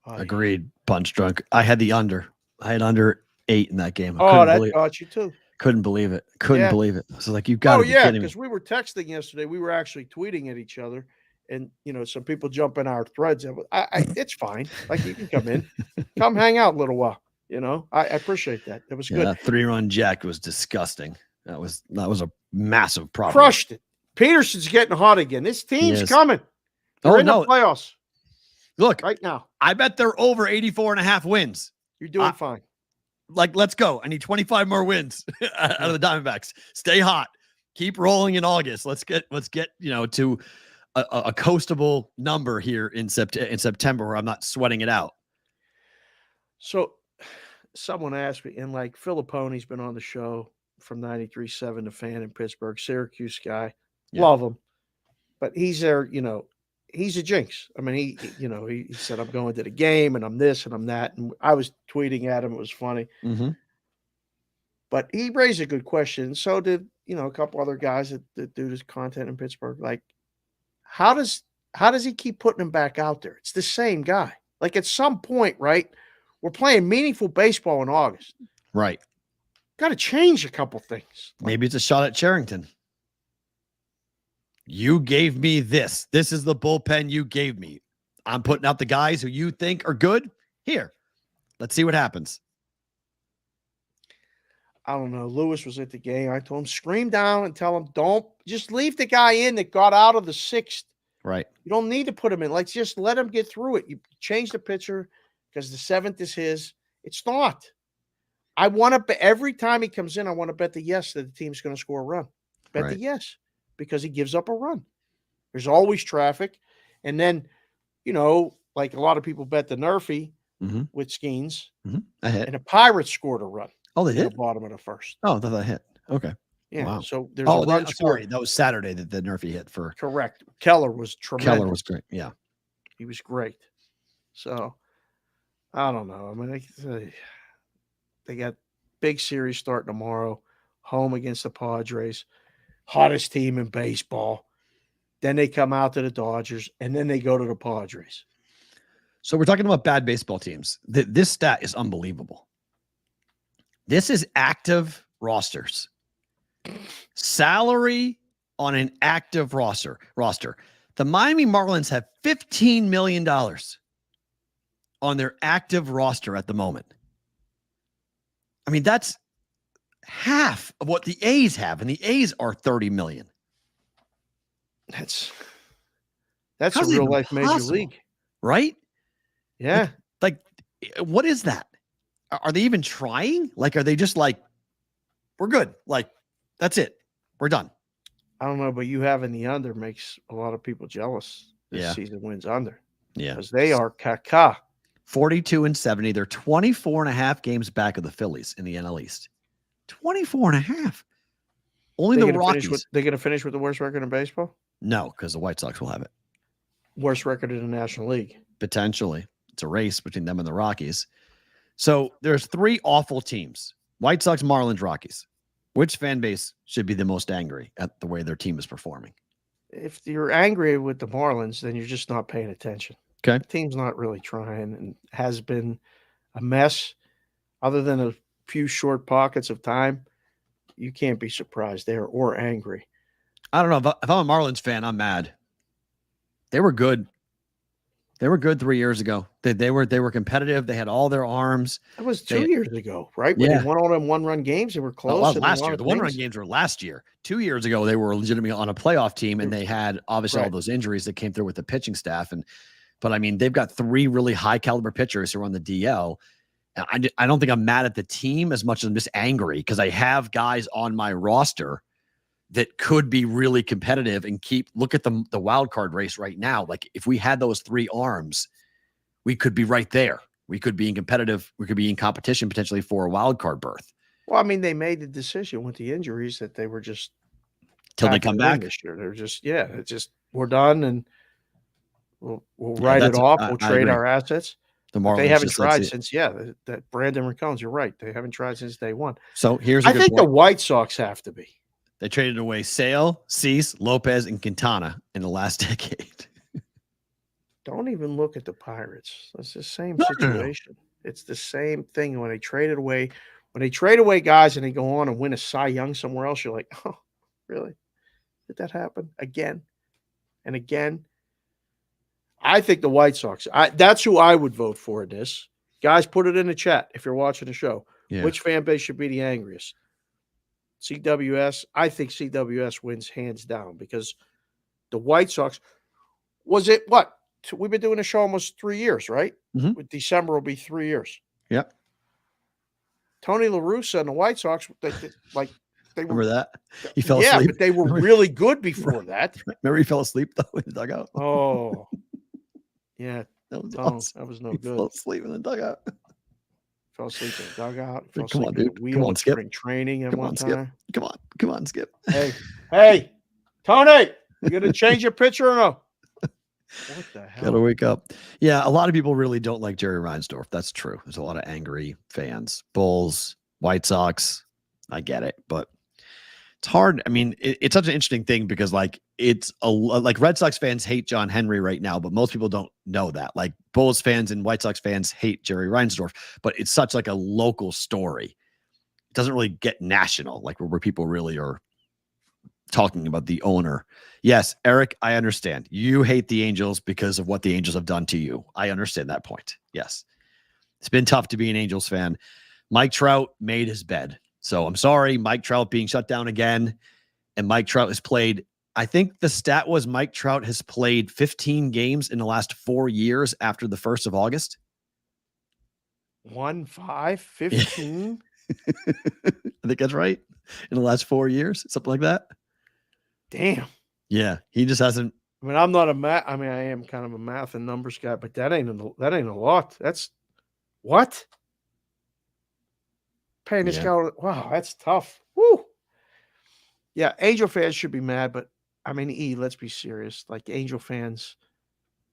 Agreed. Punch drunk. I had the under. I had under 8 in that game. That got you too. Couldn't believe it. Couldn't believe it. So like, you've got to be kidding me. Because we were texting yesterday. We were actually tweeting at each other. And, some people jump in our threads. It's fine. Like, you can come in. Come hang out a little while. I appreciate that. It was good. That 3-run jack was disgusting. That was a massive problem. Crushed it. Peterson's getting hot again. This team's coming. They're in the playoffs. Look, right now. I bet they're over 84.5 wins. You're doing fine. Like, let's go. I need 25 more wins out of the Diamondbacks. Stay hot. Keep rolling in August. Let's get to a coastable number here in September where I'm not sweating it out. So someone asked me, and like Filipponi's been on the show from 93.7, the fan in Pittsburgh, Syracuse guy. Yeah. Love him. But he's there, he's a jinx. I mean, he said, I'm going to the game and I'm this and I'm that. And I was tweeting at him. It was funny. Mm-hmm. But he raised a good question. So did, a couple other guys that do this content in Pittsburgh. Like, how does he keep putting him back out there? It's the same guy. Like, at some point, right, we're playing meaningful baseball in August. Right. Got to change a couple things. Maybe it's a shot at Cherington. You gave me this. This is the bullpen you gave me. I'm putting out the guys who you think are good. Here, let's see what happens. I don't know. Lewis was at the game. I told him, scream down and tell him, don't just leave the guy in that got out of the 6th. Right. You don't need to put him in. Like, just let him get through it. You change the pitcher because the 7th is his. It's not. I want to bet every time he comes in, I want to bet the yes that the team's going to score a run. Bet the yes because he gives up a run. There's always traffic. And then, like a lot of people bet the Nerfy with Skeens. Mm-hmm. I hit. And the Pirates scored a run. Oh, they did? At the bottom of the 1st. Oh, that hit. Okay. Yeah. Wow. So there's a run scored. Sorry, that was Saturday that the Nerfy hit for. Correct. Keller was tremendous. Keller was great. Yeah. He was great. So, I don't know. I mean, they got big series starting tomorrow, home against the Padres, hottest team in baseball. Then they come out to the Dodgers, and then they go to the Padres. So we're talking about bad baseball teams. This stat is unbelievable. This is active rosters. Salary on an active roster. The Miami Marlins have $15 million on their active roster at the moment. I mean, that's half of what the A's have, and the A's are $30 million. That's a real life major league, right? Yeah. Like, what is that? Are they even trying? Like, are they just like, we're good? Like, that's it. We're done. I don't know, but you having the under makes a lot of people jealous. This season wins under. Yeah. Because they are caca. 42-70. They're 24.5 games back of the Phillies in the NL East. 24.5. Only the Rockies. They're going to finish with the worst record in baseball? No, because the White Sox will have it. Worst record in the National League? Potentially. It's a race between them and the Rockies. So there's 3 awful teams. White Sox, Marlins, Rockies. Which fan base should be the most angry at the way their team is performing? If you're angry with the Marlins, then you're just not paying attention. Okay. The team's not really trying and has been a mess. Other than a few short pockets of time, you can't be surprised there or angry. I don't know. If I'm a Marlins fan, I'm mad. They were good. They were good 3 years ago. They were competitive. They had all their arms. That was 2 years ago, right? When they won all them one-run games, they were close. That was last year. The one-run games were last year. 2 years ago, they were legitimately on a playoff team, and they had obviously all those injuries that came through with the pitching staff. But I mean, they've got 3 really high caliber pitchers who are on the DL. I don't think I'm mad at the team as much as I'm just angry because I have guys on my roster that could be really competitive and look at the wild card race right now. Like if we had those 3 arms, we could be right there. We could be in competitive. We could be in competition potentially for a wild card berth. Well, I mean, they made the decision with the injuries that they were just till they come back this year. They're just, it's just, we're done. And we'll write it off. We'll trade our assets. They haven't tried since, that Brandon Raccoons, you're right. They haven't tried since day one. So I think the White Sox have to be. They traded away Sale, Cease, Lopez, and Quintana in the last decade. Don't even look at the Pirates. It's the same situation. It's the same thing when they trade away guys and they go on and win a Cy Young somewhere else. You're like, oh, really? Did that happen again and again? I think the White Sox. That's who I would vote for in this. Guys, put it in the chat if you're watching the show. Yeah. Which fan base should be the angriest? CWS. I think CWS wins hands down because the White Sox was it what? We've been doing a show almost 3 years, right? Mm-hmm. With December will be 3 years. Yep. Tony La Russa and the White Sox, they remember that? He fell asleep. Yeah, but they were really good before that. Remember he fell asleep though in the dugout? Oh. Yeah. That was awesome. That was no good. Fell asleep in the dugout. Fell asleep in the dugout. Come on, dude. Come on, Skip. Training at one time. Come on, Skip. Hey, Tony, you gonna change your pitcher or no? What the hell? Gotta wake up. Yeah, a lot of people really don't like Jerry Reinsdorf. That's true. There's a lot of angry fans. Bulls, White Sox. I get it, but it's hard. I mean, it's such an interesting thing because like Red Sox fans hate John Henry right now, but most people don't know that. Like Bulls fans and White Sox fans hate Jerry Reinsdorf, but it's such like a local story. It doesn't really get national, like where people really are talking about the owner. Yes, Eric, I understand. You hate the Angels because of what the Angels have done to you. I understand that point. Yes. It's been tough to be an Angels fan. Mike Trout made his bed. So I'm sorry, Mike Trout being shut down again. And Mike Trout has played, I think the stat was Mike Trout has played 15 games in the last 4 years after the 1st of August. 15? I think that's right. In the last 4 years, something like that. Damn. Yeah, he just hasn't. I mean, I'm not I am kind of a math and numbers guy, but that ain't a lot. That's what? Paying this guy. Wow, that's tough. Woo. Yeah, Angel fans should be mad, but I mean, let's be serious. Like Angel fans,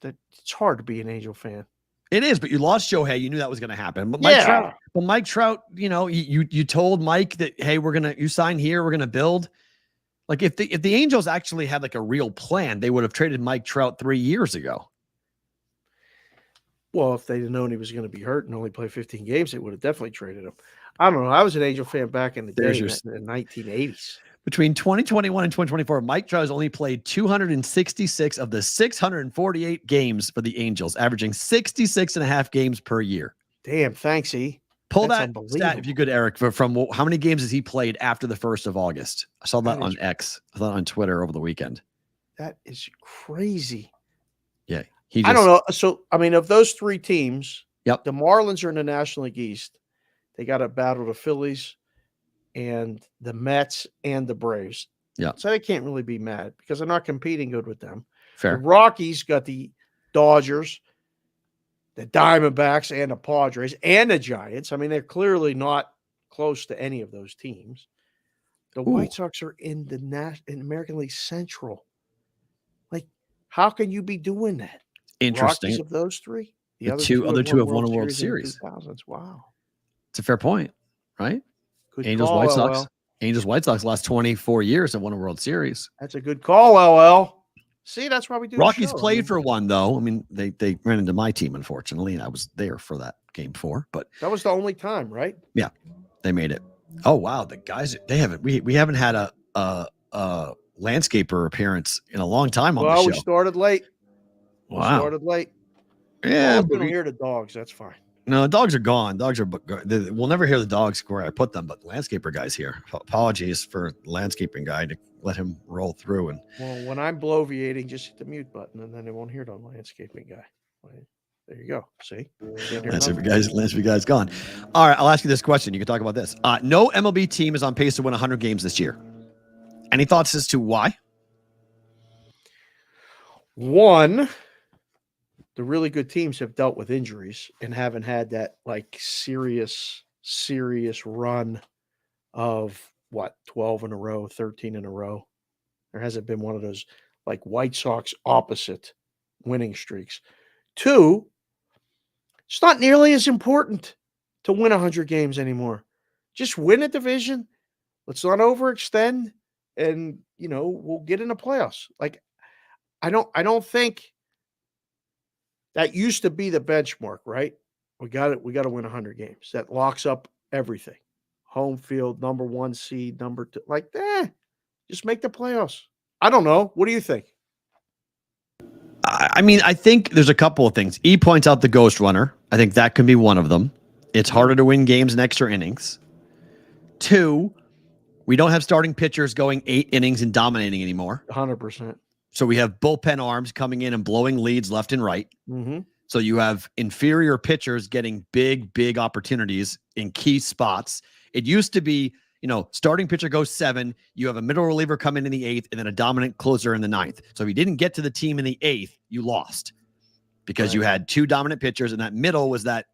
that it's hard to be an Angel fan. It is, but you lost Shohei. You knew that was going to happen. But Mike Trout, you know, you told Mike that, hey, you sign here, we're going to build. Like if the Angels actually had like a real plan, they would have traded Mike Trout 3 years ago. Well, if they'd have known he was going to be hurt and only play 15 games, they would have definitely traded him. I don't know. I was an Angel fan back in the day in the 1980s. Between 2021 and 2024, Mike Trout has only played 266 of the 648 games for the Angels, averaging 66.5 games per year. Damn, thanks, E. Pull that stat if you could, Eric, from how many games has he played after the 1st of August? I saw that on X. I thought on Twitter over the weekend. That is crazy. Yeah. I don't know. So, I mean, of those 3 teams, the Marlins are in the National League East. They got to battle the Phillies and the Mets and the Braves. Yeah. So they can't really be mad because they're not competing good with them. Fair. The Rockies got the Dodgers, the Diamondbacks, and the Padres, and the Giants. I mean, they're clearly not close to any of those teams. The White Sox are in in American League Central. Like, how can you be doing that? Interesting. Rockies of those 3? The other two have won a World Series. Wow. It's a fair point, right? Good Angels, call, White Sox. LL. Angels, White Sox last 24 years have won a World Series. That's a good call, LL. See, that's why we do. Rockies played for one, though. I mean, they ran into my team, unfortunately, and I was there for that game 4. But that was the only time, right? Yeah, they made it. Oh wow, the guys we haven't had a landscaper appearance in a long time on the show. We started late. Wow. Started late. Yeah, we don't hear the dogs. That's fine. No, dogs are gone. We'll never hear the dogs where I put them, but the landscaper guy's here. Apologies for the landscaping guy to let him roll through. And well, when I'm bloviating, just hit the mute button, and then they won't hear the landscaping guy. There you go. See, landscaping guy's gone. All right, I'll ask you this question. You can talk about this. No MLB team is on pace to win 100 games this year. Any thoughts as to why? One, the really good teams have dealt with injuries and haven't had that serious run of 12 in a row, 13 in a row. There hasn't been one of those White Sox opposite winning streaks. Two, it's not nearly as important to win 100 games anymore. Just win a division. Let's not overextend, and we'll get in the playoffs. I don't think that used to be the benchmark, right? We got it. We got to win 100 games. That locks up everything. Home field, number 1 seed, number 2. Just make the playoffs. I don't know. What do you think? I mean, I think there's a couple of things. E points out the ghost runner. I think that can be one of them. It's harder to win games in extra innings. 2, we don't have starting pitchers going 8 innings and dominating anymore. 100%. So we have bullpen arms coming in and blowing leads left and right. Mm-hmm. So you have inferior pitchers getting big opportunities in key spots. It used to be, starting pitcher goes 7, you have a middle reliever come in the 8th, and then a dominant closer in the 9th. So if you didn't get to the team in the 8th, you lost because you had 2 dominant pitchers, and that middle was that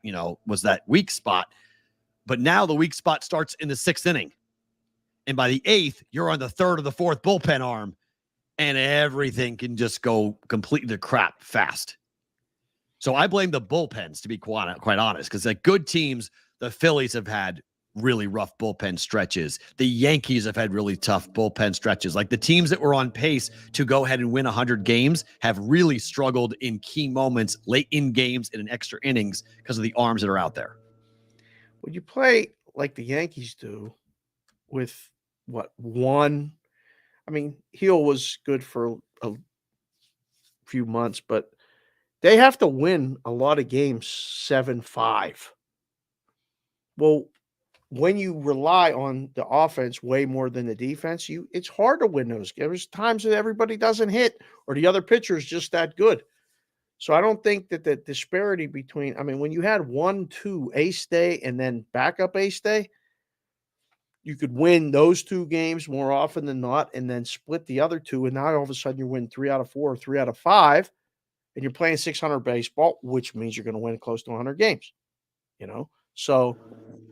weak spot. But now the weak spot starts in the 6th inning. And by the 8th, you're on the 3rd or the 4th bullpen arm, and everything can just go completely to crap fast. So I blame the bullpens, to be quite honest, because good teams, the Phillies have had really rough bullpen stretches. The Yankees have had really tough bullpen stretches. The teams that were on pace to go ahead and win 100 games have really struggled in key moments, late in games, and in extra innings because of the arms that are out there. When you play like the Yankees do with one, I mean, Heel was good for a few months, but they have to win a lot of games 7-5. Well, when you rely on the offense way more than the defense, it's hard to win those games. There's times that everybody doesn't hit or the other pitcher is just that good. So I don't think that the disparity between, when you had 1-2 ace day and then backup ace day, you could win those 2 games more often than not and then split the other 2. And now all of a sudden you win 3 out of 4 or 3 out of 5, and you're playing 600 baseball, which means you're going to win close to 100 games, So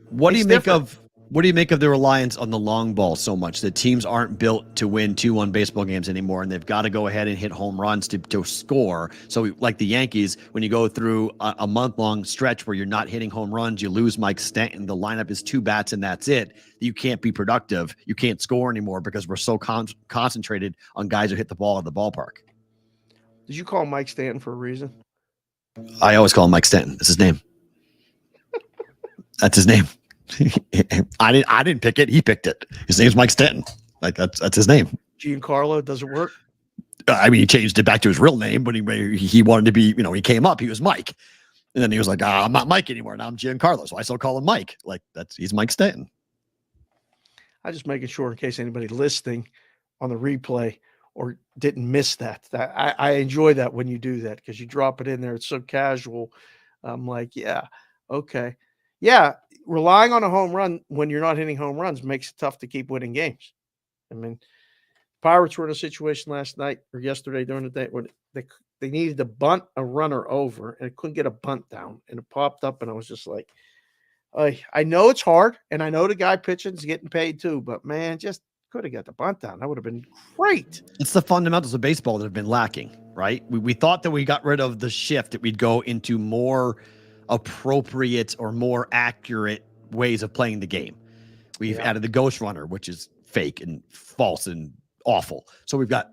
what do you make of the reliance on the long ball so much that teams aren't built to win 2-1 baseball games anymore, and they've got to go ahead and hit home runs to score? So like the Yankees, when you go through a month-long stretch where you're not hitting home runs, you lose Mike Stanton, the lineup is 2 bats and that's it. You can't be productive. You can't score anymore because we're so concentrated on guys who hit the ball at the ballpark. Did you call Mike Stanton for a reason? I always call him Mike Stanton. That's his name. That's his name. I didn't pick it. He picked it. His name's Mike Stanton. That's his name. Giancarlo, does it work? He changed it back to his real name, but he wanted to be, he came up, he was Mike. And then he was like, I'm not Mike anymore. Now I'm Giancarlo. So I still call him Mike. He's Mike Stanton. I'm just making sure in case anybody listening on the replay or didn't miss that. I enjoy that when you do that because you drop it in there. It's so casual. I'm like, yeah, okay. Yeah, relying on a home run when you're not hitting home runs makes it tough to keep winning games. Pirates were in a situation last night or yesterday during the day where they needed to bunt a runner over and it couldn't get a bunt down. And it popped up and I was just like, I know it's hard and I know the guy pitching is getting paid too, but man, just could have got the bunt down. That would have been great. It's the fundamentals of baseball that have been lacking, right? We thought that we got rid of the shift, that we'd go into more appropriate or more accurate ways of playing the game. We've added the ghost runner, which is fake and false and awful. So we've got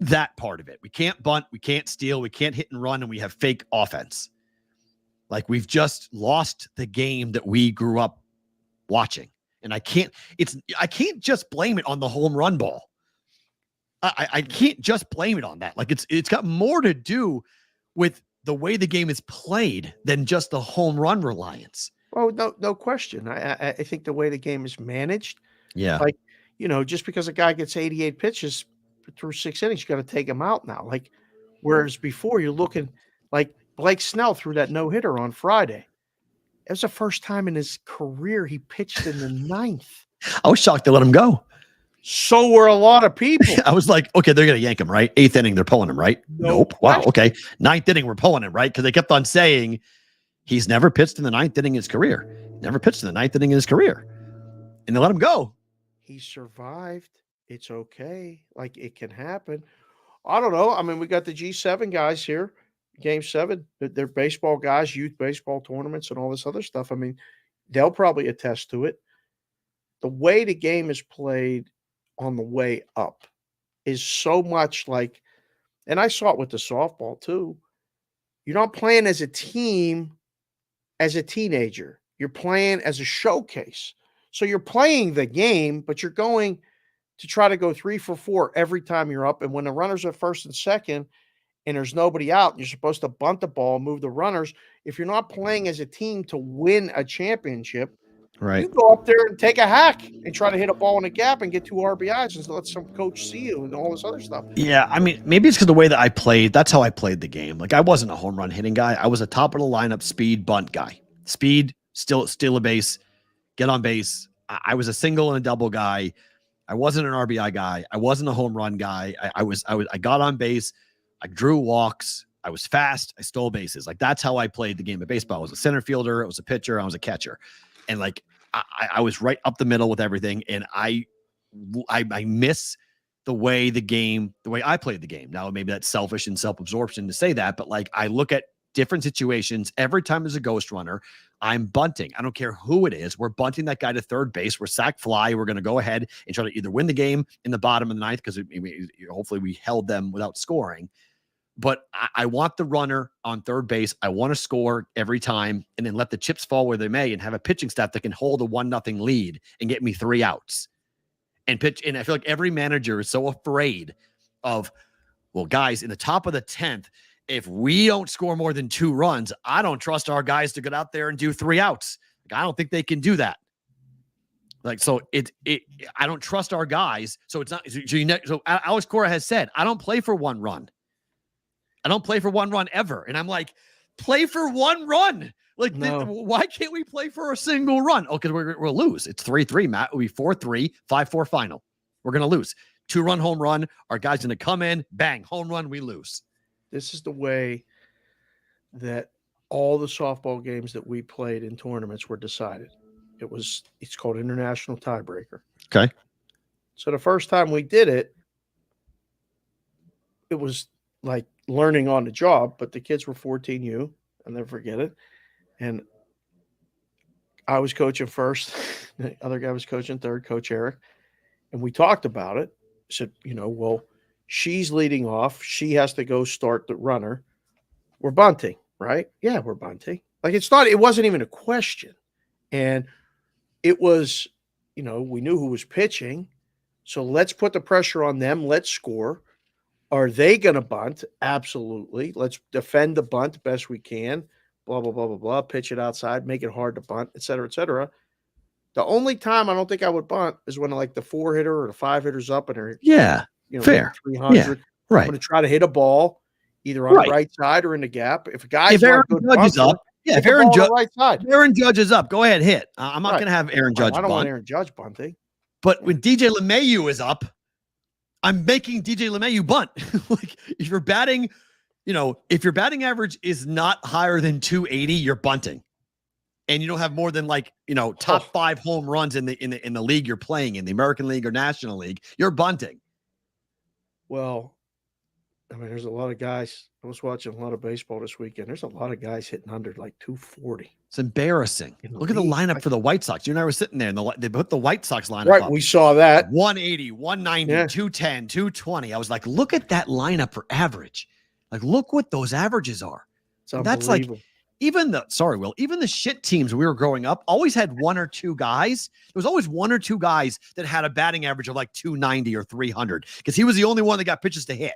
that part of it. We can't bunt, we can't steal, we can't hit and run, and we have fake offense. We've just lost the game that we grew up watching. And I can't just blame it on the home run ball. I can't just blame it on that. It's got more to do with the way the game is played than just the home run reliance. Oh, no question. I think the way the game is managed, Yeah. like, just because a guy gets 88 pitches through 6 innings, you got to take him out now. Like, whereas before you're looking like Blake Snell threw that no-hitter on Friday. It was the first time in his career he pitched in the ninth. I was shocked they let him go. So were a lot of people. I was like, okay, they're going to yank him, right? 8th inning, they're pulling him, right? Nope. Wow. Okay. 9th inning, we're pulling him, right? Because they kept on saying he's never pitched in the 9th inning in his career. Never pitched in the 9th inning in his career. And they let him go. He survived. It's okay. Like, it can happen. I don't know. I mean, we got the G7 guys here. Game 7. They're baseball guys, youth baseball tournaments and all this other stuff. I mean, they'll probably attest to it. The way the game is played on the way up is so much like, and I saw it with the softball too. You're not playing as a team as a teenager. You're playing as a showcase. So you're playing the game, but you're going to try to go 3 for 4 every time you're up. And when the runners are first and second and there's nobody out, you're supposed to bunt the ball, move the runners. If you're not playing as a team to win a championship, right, you go up there and take a hack and try to hit a ball in a gap and get 2 RBIs and let some coach see you and all this other stuff. Yeah, I mean, maybe it's because the way that I played, that's how I played the game. Like, I wasn't a home run hitting guy. I was a top of the lineup speed bunt guy. Speed, steal a base, get on base. I was a single and a double guy. I wasn't an RBI guy. I wasn't a home run guy. I got on base. I drew walks. I was fast. I stole bases. Like, that's how I played the game of baseball. I was a center fielder. I was a pitcher. I was a catcher. And like, I was right up the middle with everything. And I miss the way I played the game. Now, maybe that's selfish and self-absorption to say that, but like, I look at different situations. Every time there's a ghost runner, I'm bunting. I don't care who it is. We're bunting that guy to third base. We're sack fly. We're going to go ahead and try to either win the game in the bottom of the ninth, because hopefully we held them without scoring. But I want the runner on third base. I want to score every time and then let the chips fall where they may and have a pitching staff that can hold a 1-0 lead and get me 3 outs and pitch. And I feel like every manager is so afraid of, well, guys, in the top of the 10th, if we don't score more than 2 runs, I don't trust our guys to get out there and do 3 outs. Like, I don't think they can do that. Like, so I don't trust our guys. So it's not, so Alex Cora has said, I don't play for 1 run. I don't play for 1 run ever. And I'm like, play for 1 run. Like, no. Why can't we play for a single run? Oh, because we'll lose. It's 3-3, Matt. It'll be 4-3, 5-4 final. We're going to lose. 2-run home run. Our guy's going to come in, bang, home run, we lose. This is the way that all the softball games that we played in tournaments were decided. It's called international tiebreaker. Okay. So the first time we did it, it was like learning on the job, but the kids were 14U. I'll never forget it. And I was coaching first. The other guy was coaching third, Coach Eric. And we talked about it. I said, well, she's leading off. She has to go start the runner. We're bunting, right? Yeah, we're bunting. Like, it wasn't even a question. And it was, we knew who was pitching. So let's put the pressure on them. Let's score. Are they going to bunt? Absolutely. Let's defend the bunt best we can. Blah, blah, blah, blah, blah. Pitch it outside. Make it hard to bunt, et cetera, et cetera. The only time I don't think I would bunt is when like the 4 hitter or the 5 hitters up and they're fair 300. Yeah, right. I'm going to try to hit a ball either on the right side or in the gap. If a guy's Aaron Judge is up, if Aaron Judge right side, Aaron Judge is up, go ahead, hit. I'm not going to have Aaron Judge. I don't bunt. want Aaron Judge bunting. But when DJ LeMahieu is up, I'm making DJ LeMahieu bunt. Like, if you're batting, if your batting average is not higher than 280, you're bunting. And you don't have more than top 5 home runs in the league you're playing in, the American League or National League, you're bunting. Well, I mean, there's a lot of guys. I was watching a lot of baseball this weekend. There's a lot of guys hitting under like 240. It's embarrassing. Look at the lineup for the White Sox. You and I were sitting there, and they put the White Sox lineup right, up. We saw that. 180, 190, 210, 220. I was like, look at that lineup for average. Like, look what those averages are. That's like, even the shit teams we were growing up always had 1 or 2 guys. There was always 1 or 2 guys that had a batting average of like 290 or 300 because he was the only one that got pitches to hit.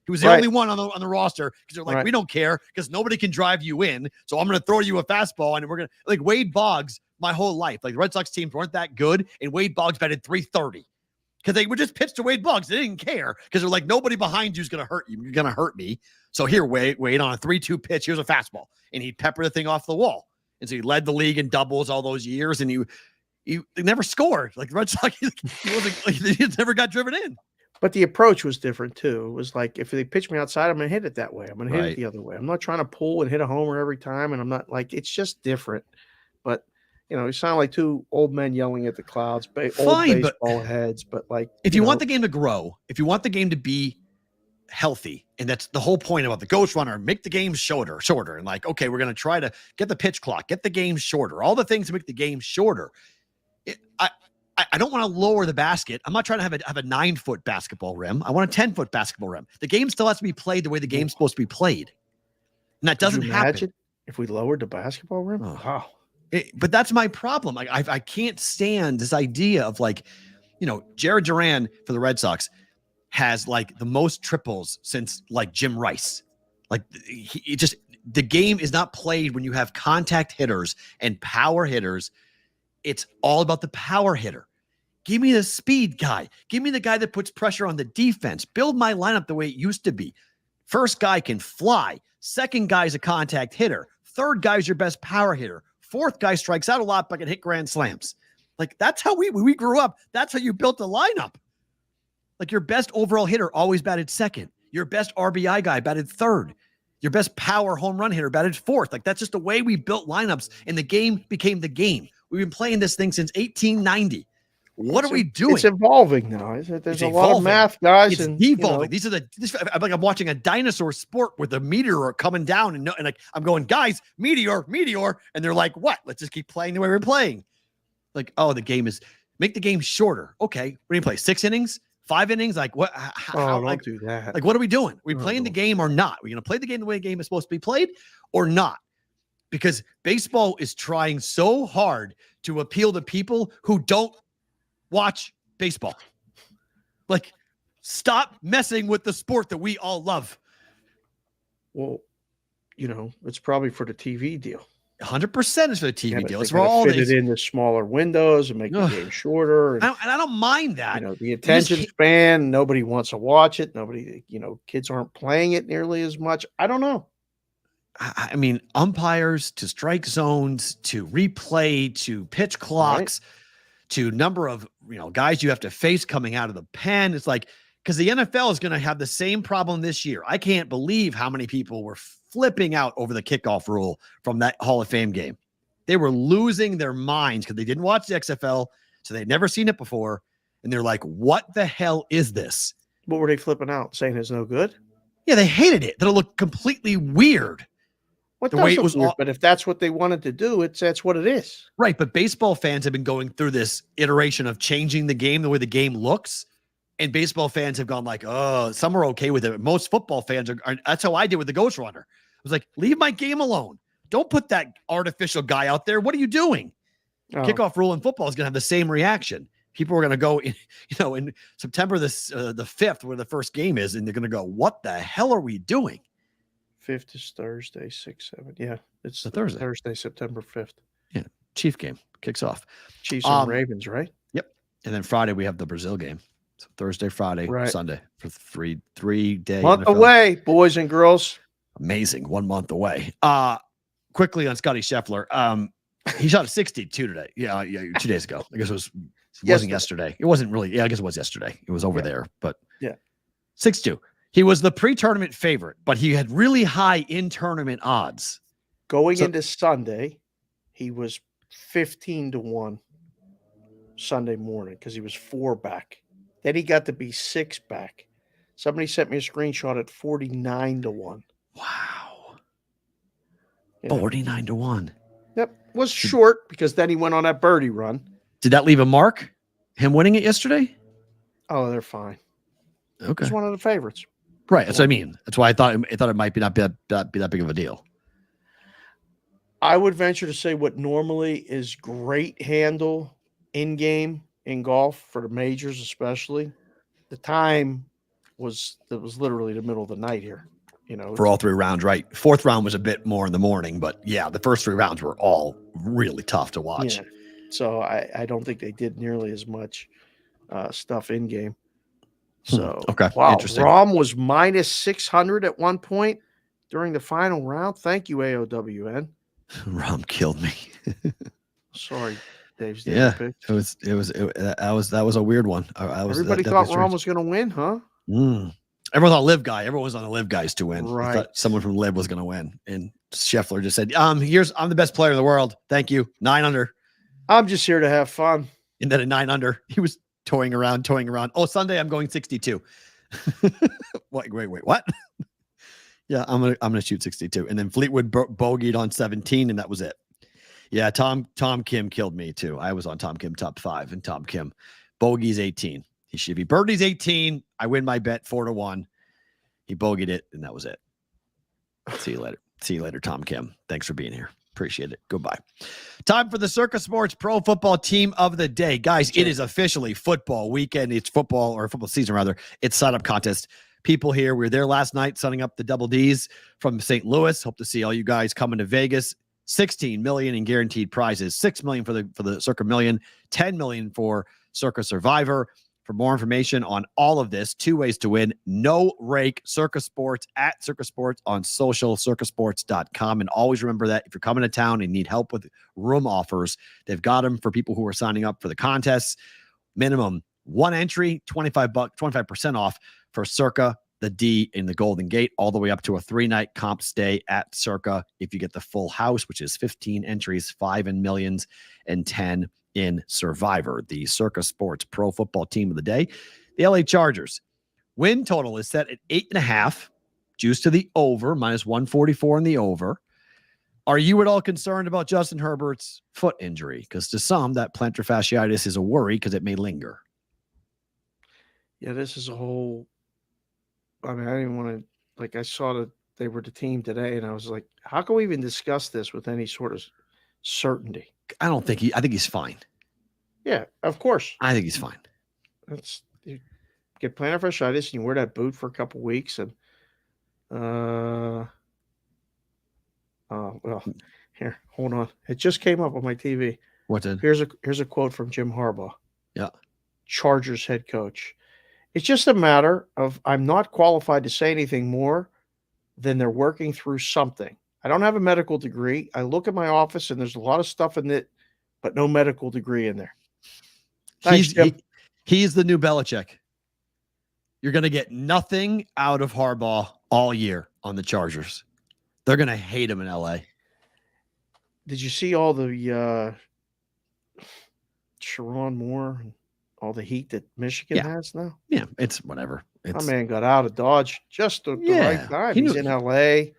He was the only one on the roster because they're like, we don't care because nobody can drive you in. So I'm going to throw you a fastball and we're going to like Wade Boggs my whole life. Like the Red Sox teams weren't that good. And Wade Boggs batted 330 because they would just pitch to Wade Boggs. They didn't care because they're like, nobody behind you is going to hurt you. You're going to hurt me. So here, Wade on a 3-2 pitch. Here's a fastball. And he'd pepper the thing off the wall. And so he led the league in doubles all those years. And he never scored. Like the Red Sox, he never got driven in. But the approach was different too. It was like, if they pitch me outside, I'm going to hit it that way. I'm going to hit it the other way. I'm not trying to pull and hit a homer every time. And I'm not like, it's just different. But, you sound like two old men yelling at the clouds, old baseball heads. But like, if you want the game to grow, if you want the game to be healthy, and that's the whole point about the ghost runner, make the game shorter. And like, okay, we're going to try to get the pitch clock, get the game shorter, all the things to make the game shorter. I don't want to lower the basket. I'm not trying to have a 9-foot basketball rim. I want a 10-foot basketball rim. The game still has to be played the way the game's supposed to be played. And that doesn't happen. If we lowered the basketball rim? Oh. Wow. But that's my problem. I can't stand this idea of like, Jared Duran for the Red Sox has like the most triples since like Jim Rice. Like the game is not played when you have contact hitters and power hitters. It's all about the power hitter. Give me the speed guy. Give me the guy that puts pressure on the defense. Build my lineup the way it used to be. First guy can fly. Second guy's a contact hitter. Third guy's your best power hitter. Fourth guy strikes out a lot but can hit grand slams. Like that's how when we grew up. That's how you built the lineup. Like your best overall hitter always batted second. Your best RBI guy batted third. Your best power home run hitter batted fourth. Like that's just the way we built lineups, and the game became the game. We've been playing this thing since 1890. What are we doing? It's evolving now. There's a lot of math, guys. It's evolving. I'm watching a dinosaur sport with a meteor coming down, and like I'm going, guys, meteor, and they're like, what? Let's just keep playing the way we're playing. Like, oh, the game is make the game shorter. Okay, what do you play? 6 innings, 5 innings? Like what? Don't do that. Like what are we doing? Are we playing the game or not? Are we going to play the game the way the game is supposed to be played or not? Because baseball is trying so hard to appeal to people who don't watch baseball. Like, stop messing with the sport that we all love. Well, it's probably for the TV deal. 100% is for the TV deal. It's for all all fit it in the smaller windows and make the game shorter. And I don't mind that. The attention span, nobody wants to watch it. Nobody, kids aren't playing it nearly as much. I don't know. I mean, umpires to strike zones to replay to pitch clocks to number of guys you have to face coming out of the pen. It's like because the NFL is going to have the same problem this year. I can't believe how many people were flipping out over the kickoff rule from that Hall of Fame game. They were losing their minds because they didn't watch the XFL, so they'd never seen it before, and they're like, "What the hell is this?" What were they flipping out? Saying it's no good? Yeah, they hated it. That it looked completely weird. What the way it was weird, but if that's what they wanted to do, that's what it is. Right, but baseball fans have been going through this iteration of changing the game the way the game looks, and baseball fans have gone like, oh, some are okay with it. Most football fans are that's how I did with the Ghost Runner. I was like, leave my game alone. Don't put that artificial guy out there. What are you doing? Kickoff rule in football is going to have the same reaction. People are going to go in September the 5th, where the first game is, and they're going to go, what the hell are we doing? 5th is Thursday, 6, 7. Yeah, it's the Thursday. Thursday, September 5th. Yeah, Chief game kicks off. Chiefs and Ravens, right? Yep. And then Friday we have the Brazil game. So Thursday, Friday, Sunday for three day month NFL. Away, boys and girls. Amazing, 1 month away. Quickly on Scotty Scheffler. He shot a 62 today. Yeah, 2 days ago. I guess it wasn't yesterday. It wasn't really. Yeah, I guess it was yesterday. It was over there, but 62. He was the pre-tournament favorite, but he had really high in-tournament odds. Going into Sunday, he was 15-1 Sunday morning because he was 4 back. Then he got to be 6 back. Somebody sent me a screenshot at 49-1. Wow. 49-1. Yep. Was short because then he went on that birdie run. Did that leave a mark? Him winning it yesterday? Oh, they're fine. Okay. He's one of the favorites. Right. That's what I mean. That's why I thought it might be not be that big of a deal. I would venture to say what normally is great handle in game in golf for the majors, especially the time was literally the middle of the night here. You know, For all 3 rounds, right? 4th round was a bit more in the morning, but yeah, the first 3 rounds were all really tough to watch. yeah. So I don't think they did nearly as much stuff in game. So Okay, wow, interesting. Rom was minus 600 at one point during the final round. Thank you, AOWN. Rom killed me. Sorry, Dave's Yeah, pick. that was a weird one. Everybody thought Rom was going to win, huh? Everyone thought Live Guy. Everyone was on the Live Guys to win. Right. Thought someone from Live was going to win, and Scheffler just said, I'm the best player in the world. Thank you. 9 under. I'm just here to have fun. And then at 9 under, he was toying around. Oh, Sunday I'm going 62. Wait, what? Yeah, I'm gonna shoot 62. And then Fleetwood bogeyed on 17, and that was it. Yeah, Tom Kim killed me too. I was on Tom Kim top 5, and Tom Kim bogey's 18. He should be birdie's 18. I win my bet 4-1. He bogeyed it, and that was it. See you later, Tom Kim. Thanks for being here. Appreciate it. Goodbye. Time for the Circa Sports Pro Football Team of the Day. Guys, it is officially football weekend. It's football season, rather. It's sign-up contest. People here, we were there last night signing up the Double Ds from St. Louis. Hope to see all you guys coming to Vegas. $16 million in guaranteed prizes. $6 million for the Circa Million. $10 million for Circa Survivor. For more information on all of this, 2 ways to win. No rake, Circa Sports, at Circa Sports on social, circasports.com. And always remember that if you're coming to town and need help with room offers, they've got them for people who are signing up for the contests. Minimum 1 entry, $25, 25% off for Circa, the D in the Golden Gate, all the way up to a 3-night comp stay at Circa if you get the full house, which is 15 entries, 5 in Millions, and 10 in Survivor. The Circa Sports Pro Football Team of the Day. The LA Chargers win total is set at 8.5, juice to the over, minus 144 in the over. Are you at all concerned about Justin Herbert's foot injury? Because to some, that plantar fasciitis is a worry because it may linger. Yeah, this is a whole. I mean, I didn't want to. Like, I saw that they were the team today, and I was like, how can we even discuss this with any sort of certainty? I think he's fine. Yeah, of course. I think he's fine. You get plantar fasciitis and you wear that boot for a couple weeks, and well, here, hold on. It just came up on my TV. What's it? Here's a quote from Jim Harbaugh. Yeah. Chargers head coach. It's just a matter of I'm not qualified to say anything more than they're working through something. I don't have a medical degree. I look at my office and there's a lot of stuff in it, but no medical degree in there. Thanks, He's the new Belichick. You're going to get nothing out of Harbaugh all year on the Chargers. They're going to hate him in LA. Did you see all the Sharon Moore and all the heat that Michigan has now? Yeah, it's whatever. My man got out of Dodge just at the right time. He's in LA,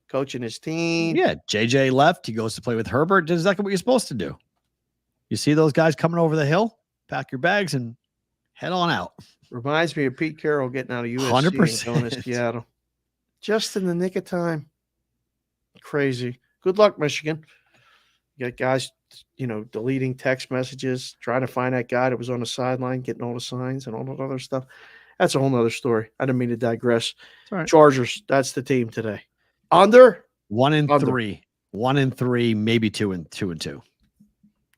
coaching his team. Yeah, JJ left. He goes to play with Herbert. Does exactly what you're supposed to do. You see those guys coming over the hill? Pack your bags and head on out. Reminds me of Pete Carroll getting out of USC 100%. and going to Seattle. Just in the nick of time. Crazy. Good luck, Michigan. You got guys, deleting text messages, trying to find that guy that was on the sideline, getting all the signs and all that other stuff. That's a whole nother story. I didn't mean to digress. Right. Chargers, that's the team today. Under? 1-3. 1-3, maybe 2-2.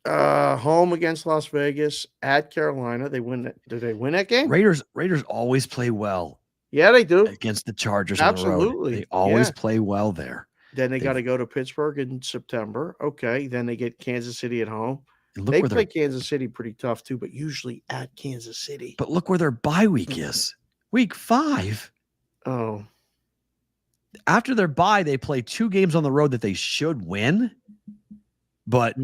Home against Las Vegas, at Carolina. They win. Do they win that game? Raiders always play well. Yeah, they do. Against the Chargers. Absolutely. On the road. They always play well there. Then they got to go to Pittsburgh in September. Okay. Then they get Kansas City at home. They play Kansas City pretty tough too, but usually at Kansas City. But look where their bye week is. Week 5. Oh. After their bye, they play 2 games on the road that they should win, but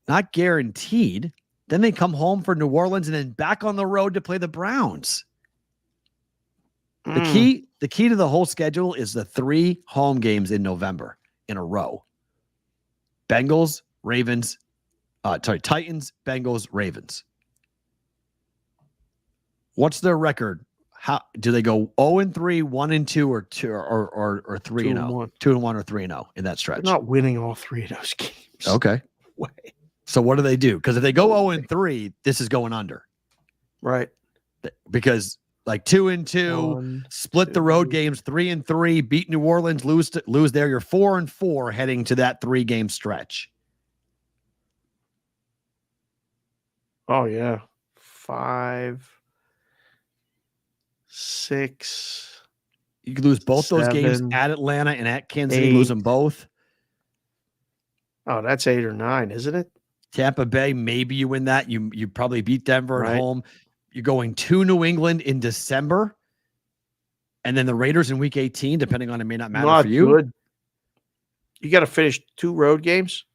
not guaranteed. Then they come home for New Orleans and then back on the road to play the Browns. The key to the whole schedule is the 3 home games in November in a row. Titans, Bengals, Ravens. What's their record? How do they go 0-3, 1-2, or 3-0? 2-1 or 3-0 in that stretch? They're not winning all 3 of those games. Okay. Way. So what do they do? Because if they go 0-3, this is going under. Right. Because Like 2-2, One, split the road games 3-3, beat New Orleans, lose there. You're 4-4 heading to that 3-game stretch. Oh yeah, 5, 6. You could lose both those games 7, at Atlanta and at Kansas City, 8. lose them both. Oh, that's 8 or 9, isn't it? Tampa Bay, maybe you win that. You probably beat Denver at Right. home. You're going to New England in December. And then the Raiders in week 18, depending on it may not matter Not for you. good. You got to finish 2 road games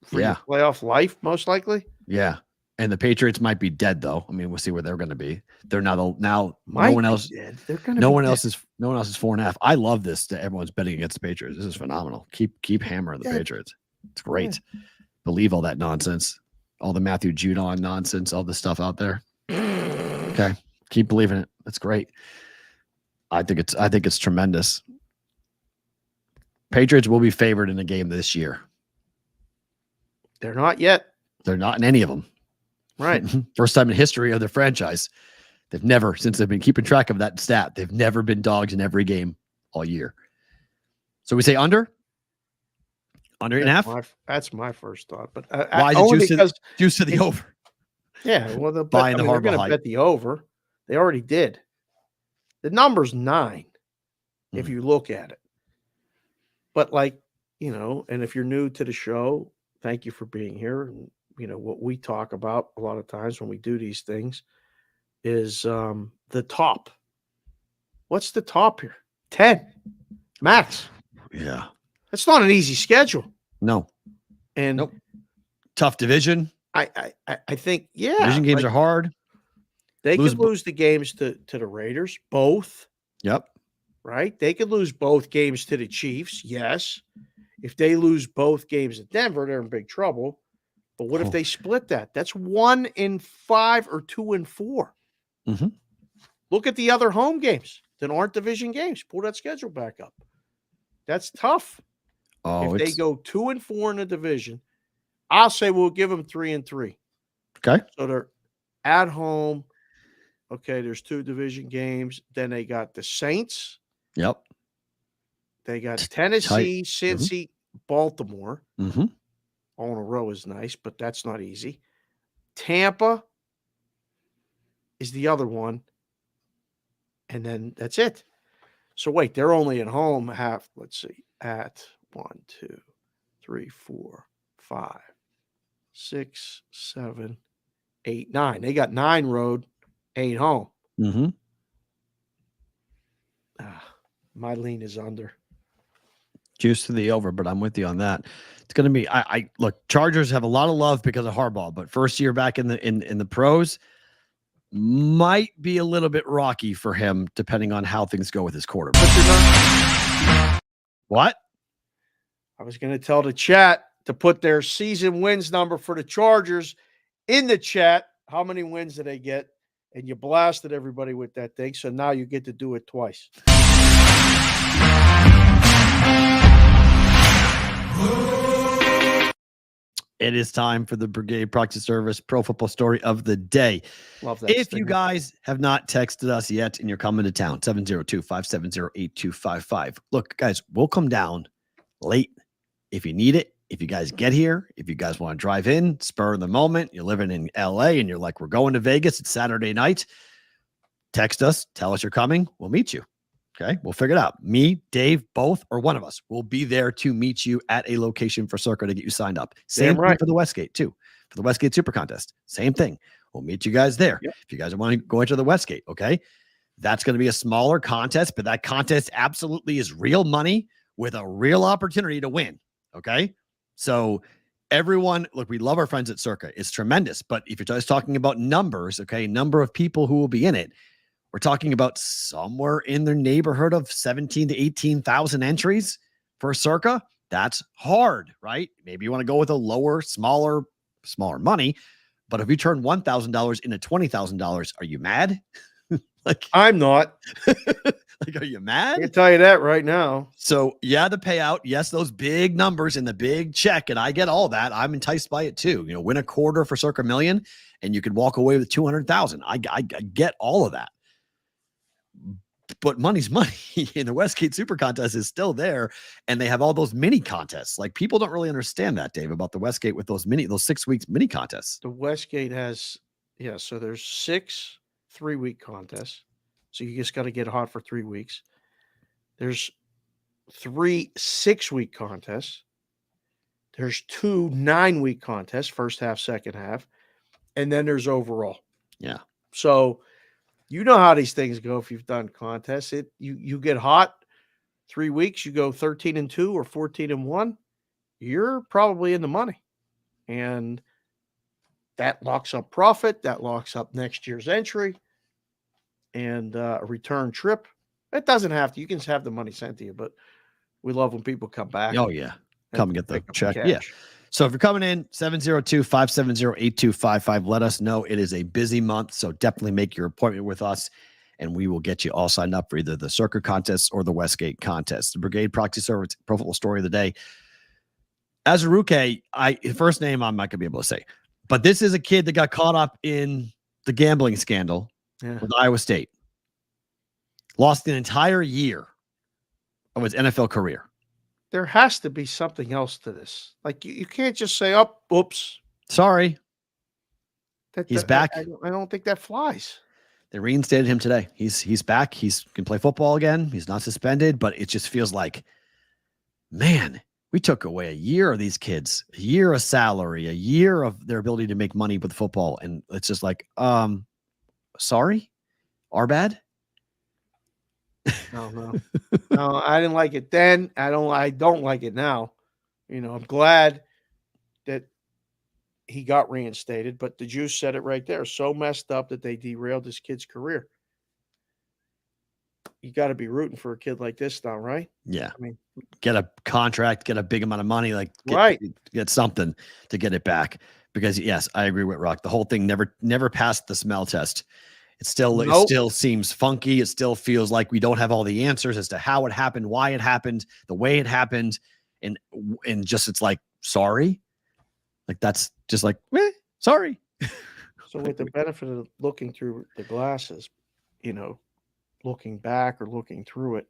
for your playoff life, most likely. Yeah. And the Patriots might be dead, though. I mean, we'll see where they're going to be. They're now no one else. They're going to. No one else is 4.5. I love this. That everyone's betting against the Patriots. This is phenomenal. Keep hammering the Patriots. It's great. Yeah. Believe all that nonsense, all the Matthew Judon nonsense, all the stuff out there. Okay, keep believing it. That's great. I think it's tremendous. Patriots will be favored in a game this year. They're not yet. They're not in any of them. Right. First time in history of their franchise. They've never, since they've been keeping track of that stat, they've never been dogs in every game all year. So we say under? Under 8.5? That's my first thought. But why is it juice to the over? Yeah, well, they're buying going to bet the over. They already did. The number's 9 if you look at it. But and if you're new to the show, thank you for being here. And, what we talk about a lot of times when we do these things is the top. What's the top here? 10 max. Yeah. That's not an easy schedule. No. And nope. Tough division. I think, yeah. Division games are hard. They could lose the games to the Raiders, both. Yep. Right? They could lose both games to the Chiefs, yes. If they lose both games at Denver, they're in big trouble. But what if they split that? That's 1 in 5 or 2 in 4. Mm-hmm. Look at the other home games that aren't division games. Pull that schedule back up. That's tough. Oh, if they go 2 and 4 in the division, I'll say we'll give them 3 and 3. Okay. So they're at home. Okay, there's 2 division games. Then they got the Saints. Yep. They got Tennessee, Cincy, Baltimore. Mm-hmm. All in a row is nice, but that's not easy. Tampa is the other one. And then that's it. So wait, they're only at home half. Let's see. At 1, 2, 3, 4, 5, 6, 7, 8, 9. They got 9 road, 8 home. Mm-hmm. My lean is under. Juice to the over, but I'm with you on that. It's going to be. I look. Chargers have a lot of love because of Harbaugh, but first year back in the pros might be a little bit rocky for him, depending on how things go with his quarterback. What? I was going to tell the chat to put their season wins number for the Chargers in the chat. How many wins did they get? And you blasted everybody with that thing, so now you get to do it twice. It is time for the Brigade Proxy Service Pro Football Story of the Day. Love that. If you guys have not texted us yet and you're coming to town, 702-570-8255. Look, guys, we'll come down late if you need it. If you guys get here, if you guys want to drive in, spur of the moment, you're living in LA and you're like, we're going to Vegas. It's Saturday night. Text us. Tell us you're coming. We'll meet you. Okay, we'll figure it out. Me, Dave, both, or one of us will be there to meet you at a location for Circa to get you signed up. Same thing for the Westgate, too. For the Westgate Super Contest, same thing. We'll meet you guys there. Yep. If you guys want to go into the Westgate, okay? That's going to be a smaller contest, but that contest absolutely is real money with a real opportunity to win, okay? So everyone, look, we love our friends at Circa. It's tremendous, but if you're just talking about numbers, okay, number of people who will be in it, we're talking about somewhere in the neighborhood of 17 to 18,000 entries for Circa. That's hard, right? Maybe you want to go with a lower, smaller money. But if you turn $1,000 into $20,000, are you mad? Like, I'm not. Like, are you mad? I can tell you that right now. So, yeah, the payout. Yes, those big numbers and the big check. And I get all that. I'm enticed by it too. Win a quarter for Circa million and you can walk away with 200,000. I get all of that. but money's money. And the Westgate Super Contest is still there. And they have all those mini contests. Like, people don't really understand that, Dave, about the Westgate with those 6 weeks mini contests. The Westgate has, so there's 6 3-week contests. So you just got to get hot for 3 weeks. There's 3 6-week contests. There's 2 9-week contests, first half, second half. And then there's overall. Yeah. So you know how these things go if you've done contests. You get hot 3 weeks, you go 13-2 or 14-1, you're probably in the money. And that locks up profit, that locks up next year's entry and a return trip. It doesn't have to. You can just have the money sent to you, but we love when people come back. Oh, yeah. Come and get the check. Cash. Yeah. So if you're coming in, 702-570-8255, let us know. It is a busy month, so definitely make your appointment with us, and we will get you all signed up for either the Circuit Contest or the Westgate Contest. The Brigade Proxy Server Pro Football Story of the Day. Azuruke, first name I'm not going to be able to say, but this is a kid that got caught up in the gambling scandal with Iowa State. Lost an entire year of his NFL career. There has to be something else to this. Like, you can't just say, "Oh, oops, sorry." He's back. I don't think that flies. They reinstated him today. He's back. He can play football again. He's not suspended, but it just feels like, man, we took away a year of these kids, a year of salary, a year of their ability to make money with football, and it's just like, sorry, our bad. No, I didn't like it then. I don't like it now. I'm glad that he got reinstated, but the Juice said it right there. So messed up that they derailed this kid's career. You got to be rooting for a kid like this now, right? Yeah. I mean, get a contract, get a big amount of money, like get something to get it back. Because yes, I agree with Rock. The whole thing never passed the smell test. It still seems funky. It still feels like we don't have all the answers as to how it happened, why it happened, the way it happened, and just it's like, sorry, like that's just like, sorry. So with the benefit of looking through the glasses, looking back or looking through it,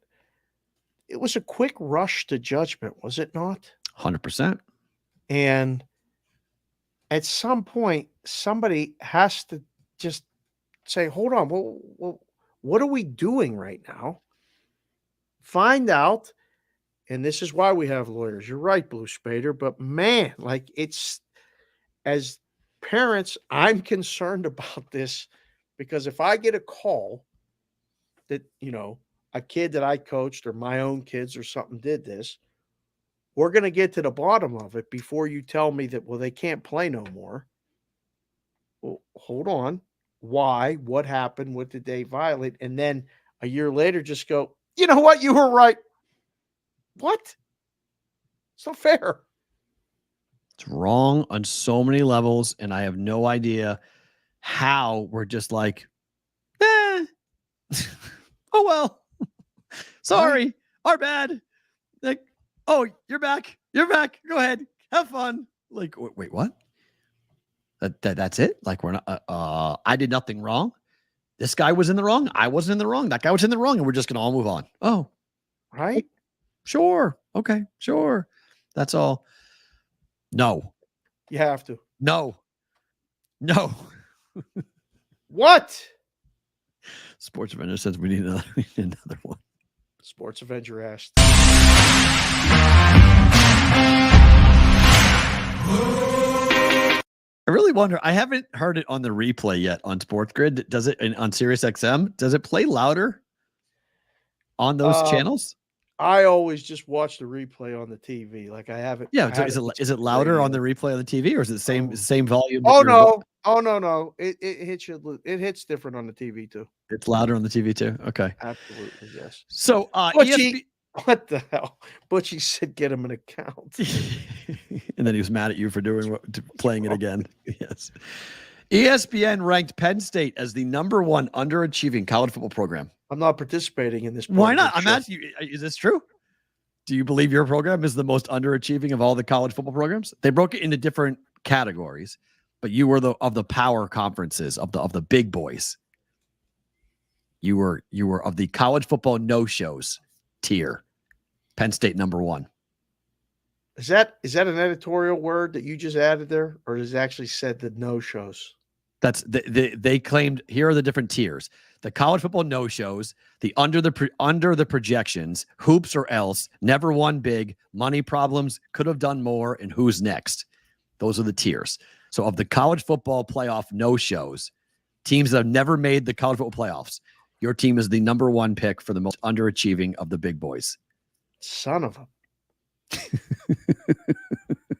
it was a quick rush to judgment, was it not? 100%. And at some point, somebody has to just say, hold on, well, what are we doing right now? Find out. And this is why we have lawyers. You're right, Blue Spader. But man, like, it's, as parents, I'm concerned about this, because if I get a call that, a kid that I coached or my own kids or something did this, we're going to get to the bottom of it before you tell me that, well, they can't play no more. Well, hold on. Why? What happened? What did they violate? And then a year later, just go, you know what? You were right. What? It's not fair. It's wrong on so many levels, and I have no idea how we're just like, oh, well, sorry, our bad. Like, oh, you're back. You're back. Go ahead. Have fun. Like, wait, what? That's it? Like, we're not, I did nothing wrong. This guy was in the wrong. I wasn't in the wrong. That guy was in the wrong, and we're just going to all move on. Oh, right. Sure. Okay. Sure. That's all. No. You have to. No. What? Sports Avenger says we need another one. Sports Avenger asked. I really wonder. I haven't heard it on the replay yet on Sports Grid. Does it on Sirius XM? Does it play louder on those channels? I always just watch the replay on the TV. Like, I haven't. Yeah. Is it louder on the replay on the TV, or is it the same volume? Oh no. It hits you. It hits different on the TV too. It's louder on the TV too. Okay. Absolutely, yes. So, what the hell? Butchie said, "Get him an account," and then he was mad at you for playing it again. Yes. ESPN ranked Penn State as the #1 underachieving college football program. I'm not participating in this. Why not? I'm asking you, is this true? Do you believe your program is the most underachieving of all the college football programs? They broke it into different categories, but you were of the power conferences of the big boys. You were of the college football no-shows tier. Penn State number 1. Is that an editorial word that you just added there, or is it actually said the no-shows? That's they claimed. Here are the different tiers: the college football no-shows, the under the projections, hoops or else, never won big, money problems, could have done more, and who's next. Those are the tiers. So of the college football playoff no-shows, teams that have never made the college football playoffs, your team is the number 1 pick for the most underachieving of the big boys. Son of a.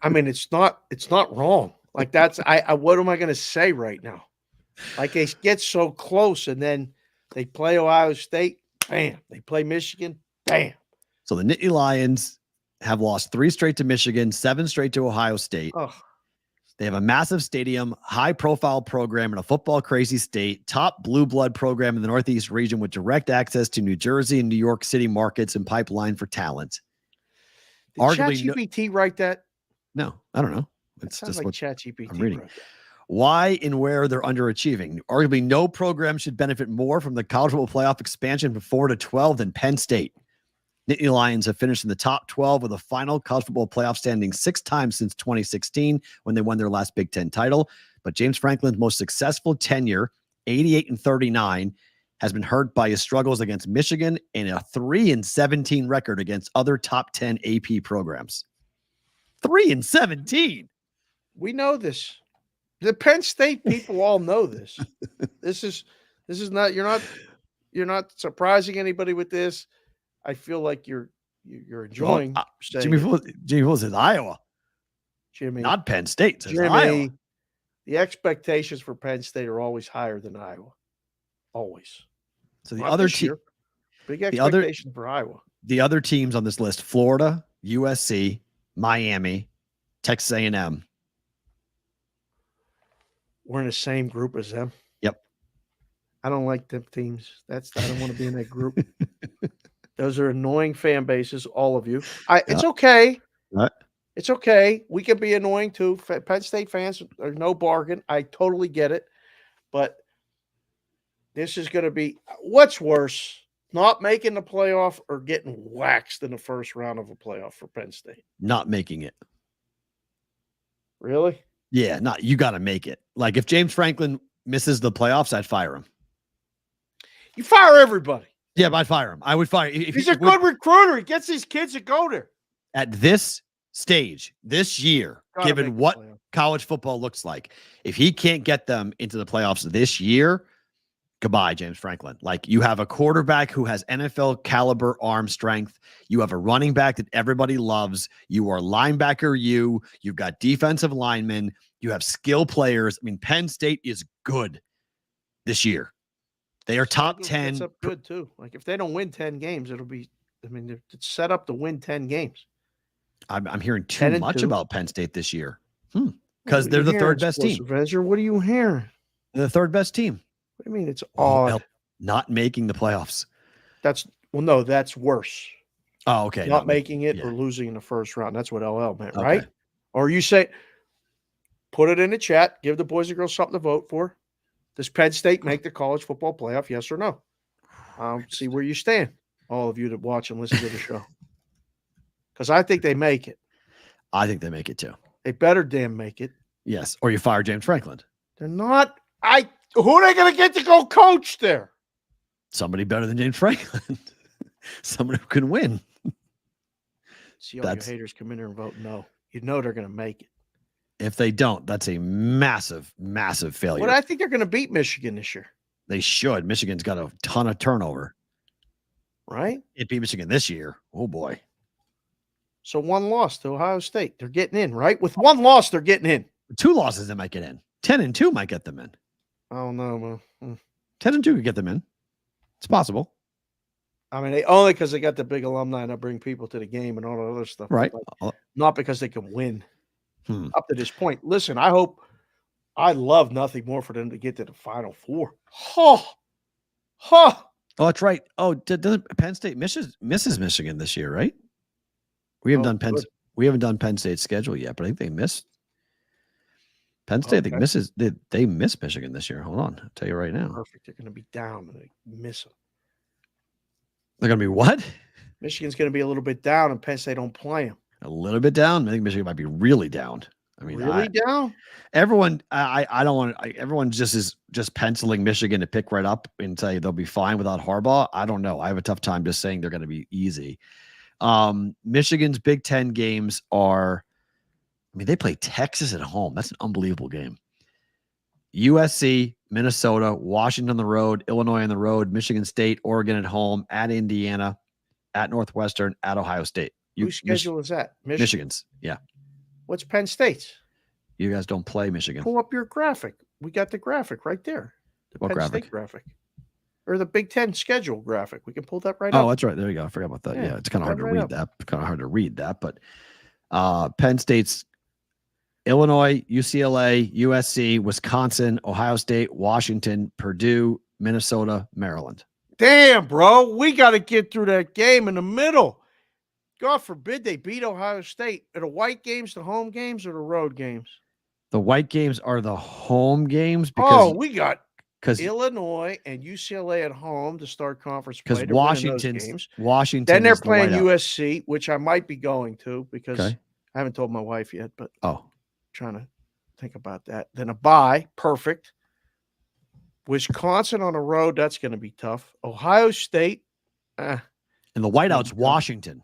I mean, it's not wrong. Like that's what am I going to say right now? Like they get so close and then they play Ohio State, bam. They play Michigan, bam. So the Nittany Lions have lost 3 straight to Michigan, 7 straight to Ohio State. Oh. They have a massive stadium, high-profile program in a football-crazy state, top blue blood program in the Northeast region with direct access to New Jersey and New York City markets and pipeline for talent. Did ChatGPT write that? No, I don't know. It's just like ChatGPT. I'm reading. Why and where they're underachieving. Arguably, no program should benefit more from the college football playoff expansion from 4 to 12 than Penn State. Nittany Lions have finished in the top 12 of the final college football playoff standing 6 times since 2016 when they won their last Big Ten title. But James Franklin's most successful tenure, 88-39, has been hurt by his struggles against Michigan and a 3-17 record against other top 10 AP programs. 3-17. We know this. The Penn State people all know this. This is not you're not surprising anybody with this. I feel like you're enjoying. Jimmy Fools is Iowa. Jimmy, not Penn State. Jimmy, Iowa. The expectations for Penn State are always higher than Iowa. Always. So the other team, big expectations for Iowa. The other teams on this list: Florida, USC, Miami, Texas A&M. We're in the same group as them. Yep. I don't like them teams. I don't want to be in that group. Those are annoying fan bases, all of you. It's okay. What? It's okay. We can be annoying too. Penn State fans are no bargain. I totally get it. But this is going to be what's worse, not making the playoff or getting waxed in the first round of a playoff for Penn State? Not making it. Really? Yeah, you got to make it. Like if James Franklin misses the playoffs, I'd fire him. You fire everybody. Yeah, but I'd fire him. I would fire. He's a good recruiter. He gets these kids to go there. At this stage, this year, given what college football looks like, if he can't get them into the playoffs this year, goodbye, James Franklin. Like you have a quarterback who has NFL caliber arm strength. You have a running back that everybody loves. You are linebacker. You've got defensive linemen. You have skill players. I mean, Penn State is good this year. They are top 10. It's up good too. Like if they don't win 10 games, it'll be. I mean, it's set up to win 10 games. I'm hearing too much about Penn State this year. Because they're the third best team. What are you hearing? They're the third best team. What do you mean it's odd? Not making the playoffs. That's worse. Oh, okay. Not making it or losing in the first round. That's what LL meant, right? Or you say, put it in the chat. Give the boys and girls something to vote for. Does Penn State make the college football playoff? Yes or no? See where you stand, all of you that watch and listen to the show. Because I think they make it. I think they make it too. They better damn make it. Yes. Or you fire James Franklin. They're not. Who are they going to get to go coach there? Somebody better than James Franklin. Somebody who can win. See all your haters come in there and vote no. You know they're going to make it. If they don't, that's a massive, massive failure. Well, I think they're going to beat Michigan this year. They should. Michigan's got a ton of turnover. Right? It beat Michigan this year. Oh, boy. So 1 loss to Ohio State. They're getting in, right? With 1 loss, they're getting in. 2 losses, they might get in. 10-2 might get them in. I don't know, man. 10-2 could get them in. It's possible. I mean, only because they got the big alumni and I bring people to the game and all that other stuff. Right. Not because they can win. Up to this point. Listen, I'd love nothing more for them to get to the Final Four. Oh, that's right. Oh, doesn't Penn State misses Michigan this year, right? We haven't done Penn State's schedule yet, but I think they missed. Penn State, Okay. I think they miss Michigan this year. Hold on. I'll tell you right now. Perfect. They're going to be down and they miss them. They're going to be what? Michigan's going to be a little bit down and Penn State don't play them. A little bit down. I think Michigan might be really down. I mean, really down? Everyone, I don't want. Everyone is just penciling Michigan to pick right up and say they'll be fine without Harbaugh. I don't know. I have a tough time just saying they're going to be easy. Michigan's Big Ten games are. I mean, they play Texas at home. That's an unbelievable game. USC, Minnesota, Washington on the road, Illinois on the road, Michigan State, Oregon at home, at Indiana, at Northwestern, at Ohio State. Whose schedule is that? Michigan's. Yeah. What's Penn State's? You guys don't play Michigan. Pull up your graphic. We got the graphic right there. The What Penn graphic? State graphic. Or the Big Ten schedule graphic. We can pull that right up. Oh, that's right. There you go. I forgot about that. Yeah, it's kind of hard to right read up. that. Kind of hard to read that. But Penn State's Illinois, UCLA, USC, Wisconsin, Ohio State, Washington, Purdue, Minnesota, Maryland. Damn, bro. We got to get through that game in the middle. God forbid they beat Ohio State. Are the white games the home games or the road games? The white games are the home games We got because Illinois and UCLA at home to start conference play. because Washington. Then they're is the playing whiteout. USC, which I might be going to because Okay. I haven't told my wife yet, but Oh, trying to think about that. Then a bye, perfect. Wisconsin on the road, that's going to be tough. Ohio State, and the whiteout's Washington.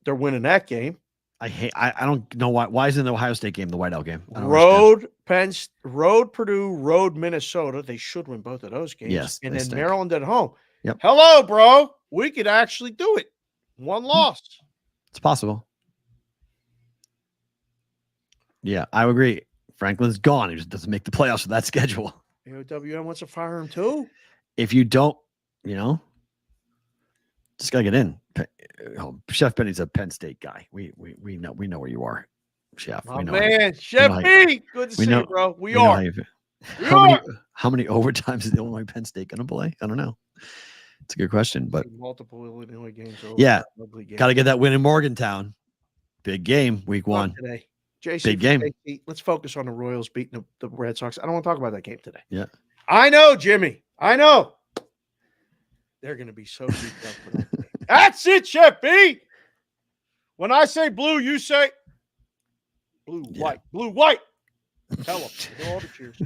they're winning that game. I don't know why. Why isn't the Ohio State game the whiteout game? I don't understand. Road Purdue, road Minnesota. They should win both of those games. Yes, and they then stink. Maryland at home. Yep. Hello, bro. We could actually do it. One loss. It's possible. Yeah, I agree. Franklin's gone. He just doesn't make the playoffs with that schedule. AOWM wants to fire him too. If you don't, just gotta get in. Chef Benny's a Penn State guy. We know where you are, Chef. My we know man, Chef how B. Good to we see know- you, bro. We we know are. how many overtimes is Illinois Penn State gonna play? I don't know. It's a good question, but Multiple Illinois games. Yeah. Ugly game. got to get that win in Morgantown. Big game, week Not one. today. JC, Big game. JC, let's focus on the Royals beating the Red Sox. I don't want to talk about that game today. Yeah. I know, Jimmy. I know. They're going to be so deep up for that game. That's it, Chef B. When I say blue, you say blue, Yeah. white, blue, white. Tell them. All the cheers.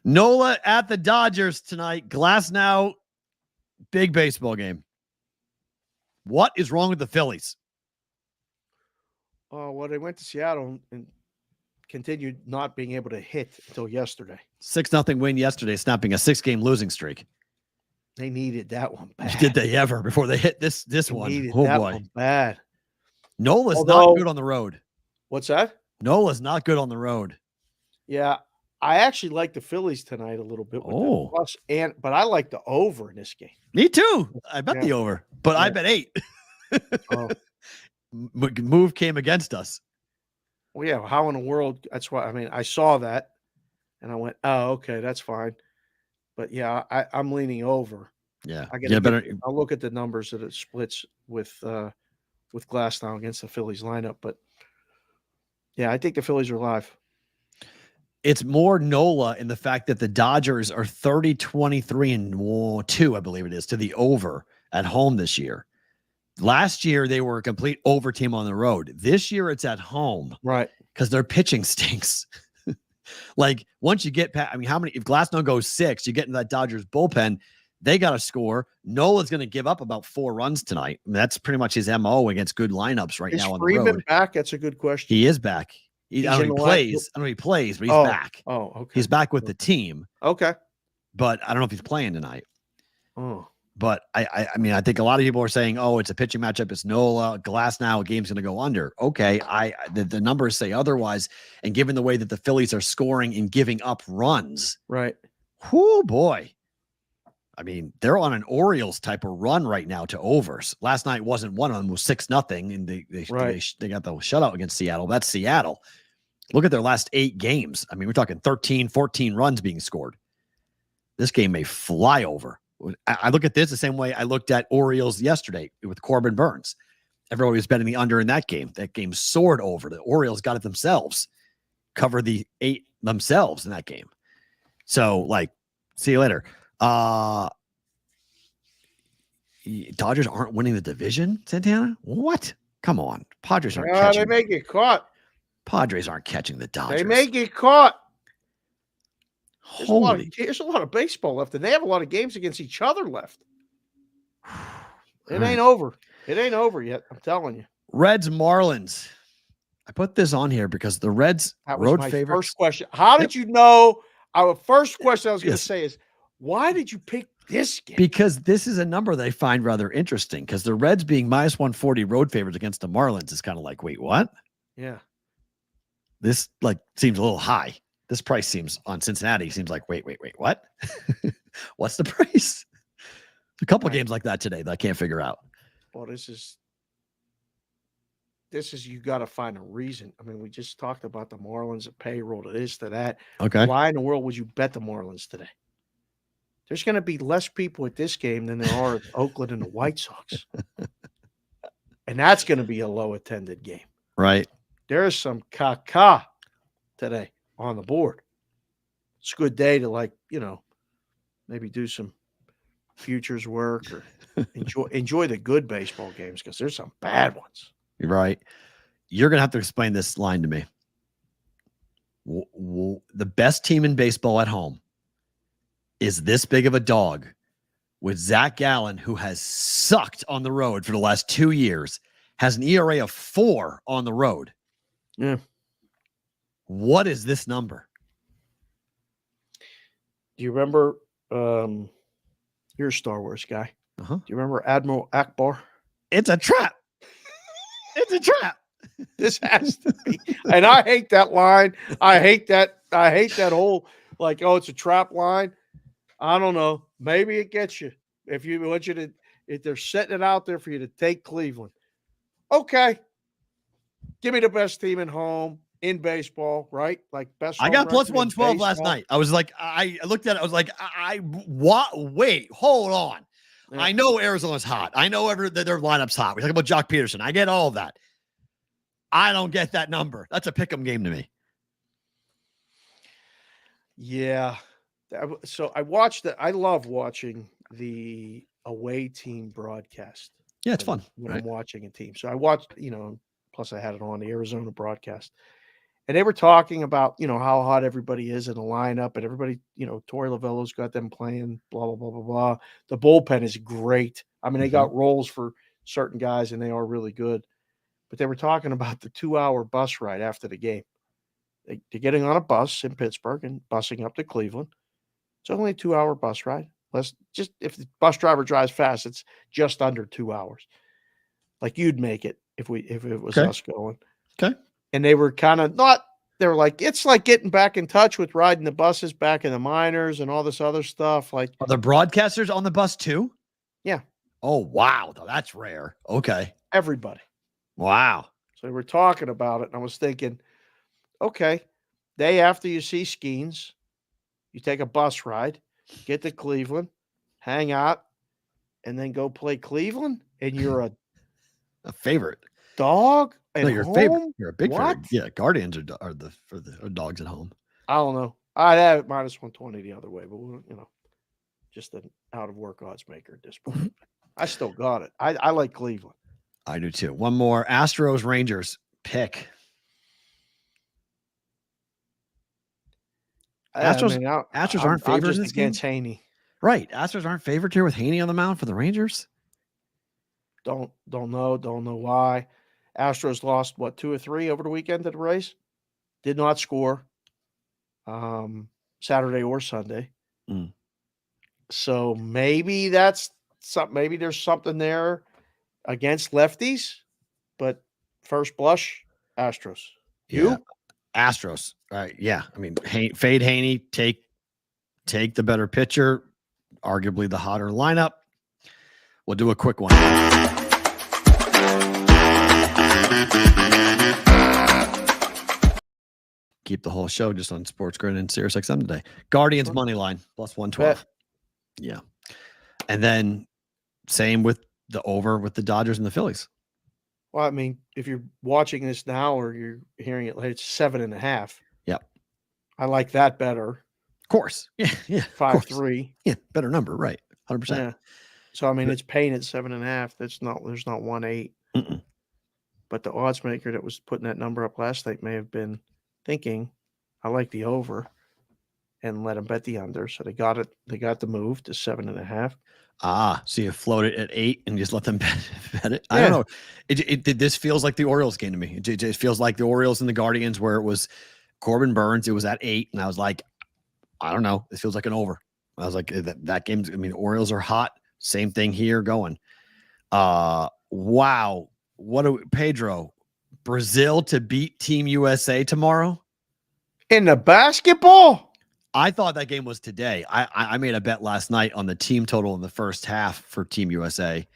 NOLA at the Dodgers tonight. Glasnow, big baseball game. What is wrong with the Phillies? Oh, well, they went to Seattle and continued not being able to hit until yesterday. 6-0 win yesterday, snapping a 6-game losing streak. They needed that one bad. Did they ever before they hit this They one? needed Oh that boy. one bad. NOLA's Although- not good on the road. What's that? NOLA's not good on the road. Yeah, I actually like the Phillies tonight a little bit. With Oh. the plus but I like the over in this game. Me too. I bet Yeah. the over, but I Yeah. bet 8. Oh. Move came against us. Well, yeah. How in the world? That's why. I mean, I saw that, and I went, "Oh, okay, that's fine." But yeah, I'm leaning over. Yeah. I Yeah, better. I'll look at the numbers that it splits with Glasnow against the Phillies lineup. But yeah, I think the Phillies are live. It's more NOLA in the fact that the Dodgers are 30-23-2, I believe it is, to the over at home this year. Last year, they were a complete over team on the road. This year, it's at home Right. because their pitching stinks. Like, once you get past, if Glasnow goes 6, you get into that Dodgers bullpen, they got to score. Nola's going to give up about 4 runs tonight. That's pretty much his MO against good lineups right Is now on the Freeman road. back? That's a good question. He is back. I He's don't in know if the he last- plays. I don't know if he plays, but he's Oh. back. Oh, okay. He's back with the team, Okay. but I don't know if he's playing tonight. Oh, But I think a lot of people are saying, "Oh, it's a pitching matchup. It's NOLA. Glasnow. A game's going to go under." Okay, the numbers say otherwise. And given the way that the Phillies are scoring and giving up runs, right. whoo boy. I mean, they're on an Orioles type of run right now to overs. Last night wasn't one of them. It was 6-0, and they got the shutout against Seattle. That's Seattle. Look at their last 8 games. I mean, we're talking 13, 14 runs being scored. This game may fly over. I look at this the same way I looked at Orioles yesterday with Corbin Burns. Everybody was betting the under in that game. That game soared over. The Orioles got it themselves. cover the 8 themselves in that game. So, like, see you later. Dodgers aren't winning the division, Santana? What? Come on. Padres aren't catching. They may get caught. Padres aren't catching the Dodgers. They may get caught. There's Holy. a lot of baseball left, and they have a lot of games against each other left. It ain't over. It ain't over yet. I'm telling you. Reds Marlins. I put this on here because the Reds road favorites. First question. How did you know? Our first question I was going to say is, why did you pick this game? Because this is a number they find rather interesting. Because the Reds being minus 140 road favorites against the Marlins is kind of like, wait, what? Yeah. This like seems a little high. This price seems on Cincinnati seems like, wait, what? What's the price? A couple of games like that today that I can't figure out. Well, this is you got to find a reason. I mean, we just talked about the Marlins, the payroll, to this, to that. Okay. Why in the world would you bet the Marlins today? There's going to be less people at this game than there are at Oakland and the White Sox. And that's going to be a low attended game. Right. There's some caca today on the board. It's a good day to, maybe do some futures work or enjoy the good baseball games, because there's some bad ones. You're right. You're going to have to explain this line to me. The best team in baseball at home is this big of a dog with Zach Gallen, who has sucked on the road for the last 2 years, has an ERA of 4 on the road. Yeah. What is this number? Do you remember, you're a Star Wars guy. Uh-huh. Do you remember Admiral Akbar? It's a trap. It's a trap. This has to be. And I hate that line. I hate that whole, it's a trap line. I don't know. Maybe it gets you. If they're setting it out there for you to take Cleveland. Okay. Give me the best team at home in baseball, right? Like best. I got plus 112 last night. I was like, I looked at it. I was like, what? Wait, hold on. Yeah. I know Arizona's hot. I know their lineup's hot. We talk about Jock Peterson. I get all of that. I don't get that number. That's a pick'em game to me. Yeah. So I watched it. I love watching the away team broadcast. Yeah, it's fun when I'm watching a team. So I watched, plus I had it on the Arizona broadcast. And they were talking about, how hot everybody is in the lineup, and everybody, Torey Lovello's got them playing, blah, blah, blah, blah, blah. The bullpen is great. I mean, they got roles for certain guys, and they are really good. But they were talking about the 2-hour bus ride after the game. They're getting on a bus in Pittsburgh and busing up to Cleveland. It's only a 2-hour bus ride. Just if the bus driver drives fast, it's just under 2 hours. Like you'd make it if it was us going. Okay. And they were they were like, it's like getting back in touch with riding the buses back in the minors and all this other stuff. Like, are the broadcasters on the bus too? Yeah. Oh, wow. That's rare. Okay. Everybody. Wow. So they were talking about it, and I was thinking, okay, day after you see Skeens, you take a bus ride, get to Cleveland, hang out, and then go play Cleveland, and you're a favorite dog. No, you're a favorite. You're a big favorite. Yeah, Guardians are dogs at home. I don't know. I'd have it minus 120 the other way, but just an out of work odds maker at this point. I still got it. I like Cleveland. I do too. One more. Astros Rangers pick. Astros aren't favored just against Haney. Right. Astros aren't favored here with Haney on the mound for the Rangers. Don't know why. Astros lost 2 or 3 over the weekend to the Rays. Did not score Saturday or Sunday. So maybe that's something. Maybe there's something there against lefties, but first blush, Astros. Yeah. Astros. All right. Yeah. I mean, fade Haney, take the better pitcher, arguably the hotter lineup. We'll do a quick one. Keep the whole show just on Sports Grid and Sirius XM today. Guardians money line plus 112. Yeah. And then same with the over with the Dodgers and the Phillies. Well, I mean, if you're watching this now or you're hearing it later, it's 7.5. Yeah. I like that better. Of course. Yeah. 5-3. Yeah. Better number. Right. 100%. Yeah. So, I mean, it's paying at 7.5. There's not 1-8. Mm-mm. But the odds maker that was putting that number up last night may have been thinking, I like the over, and let them bet the under. So they got it. They got the move to 7.5. So you float it at 8 and just let them bet it. Yeah. I don't know. This feels like the Orioles game to me. It feels like the Orioles and the Guardians, where it was Corbin Burns. It was at 8, and I was like, I don't know. It feels like an over. I was like, that game's. I mean, Orioles are hot. Same thing here going. Wow. Pedro? Brazil to beat Team USA tomorrow? In the basketball? I thought that game was today. I made a bet last night on the team total in the first half for Team USA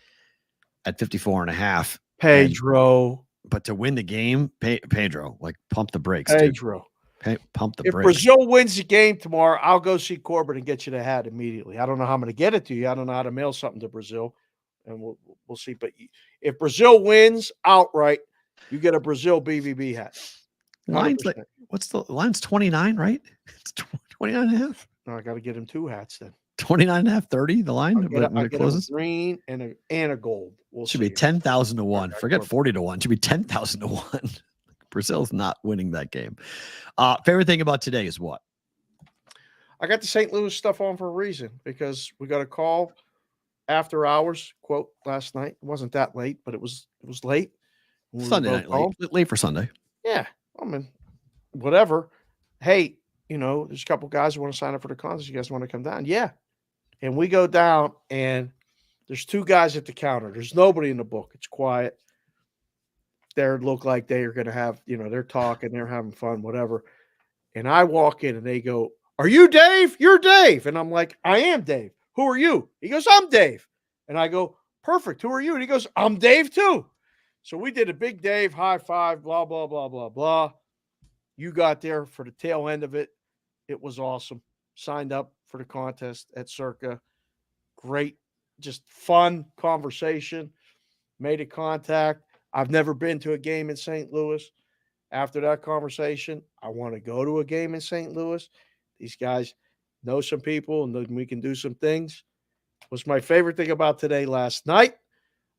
at 54.5. Pedro. But to win the game, Pedro, like pump the brakes. Pedro. Pump the If brakes. Brazil wins the game tomorrow, I'll go see Corbin and get you the hat immediately. I don't know how I'm going to get it to you. I don't know how to mail something to Brazil, and we'll see. But if Brazil wins outright, you get a Brazil BVB hat. Line's like, what's the line's 29, right? It's 29 and a half. No, I got to get him 2 hats then. 29 and a half, 30, the line when it closes. A green and a gold. Should be 10,000 to 1. Forget 40 to 1. Should be 10,000 to 1. Brazil's not winning that game. Favorite thing about today is what? I got the St. Louis stuff on for a reason, because we got a call after hours quote last night. It wasn't that late, but it was late. Sunday night, late for Sunday. Yeah. I mean, whatever. Hey, there's a couple guys who want to sign up for the contest. You guys want to come down? Yeah. And we go down, and there's 2 guys at the counter. There's nobody in the book. It's quiet. They look like they are going to have, they're talking, they're having fun, whatever. And I walk in and they go, "Are you Dave? You're Dave." And I'm like, "I am Dave. Who are you?" He goes, "I'm Dave." And I go, "Perfect. Who are you?" And he goes, "I'm Dave too." So we did a big Dave high five, blah, blah, blah, blah, blah. You got there for the tail end of it. It was awesome. Signed up for the contest at Circa. Great, just fun conversation. Made a contact. I've never been to a game in St. Louis. After that conversation, I want to go to a game in St. Louis. These guys know some people, and then we can do some things. Was my favorite thing about today last night.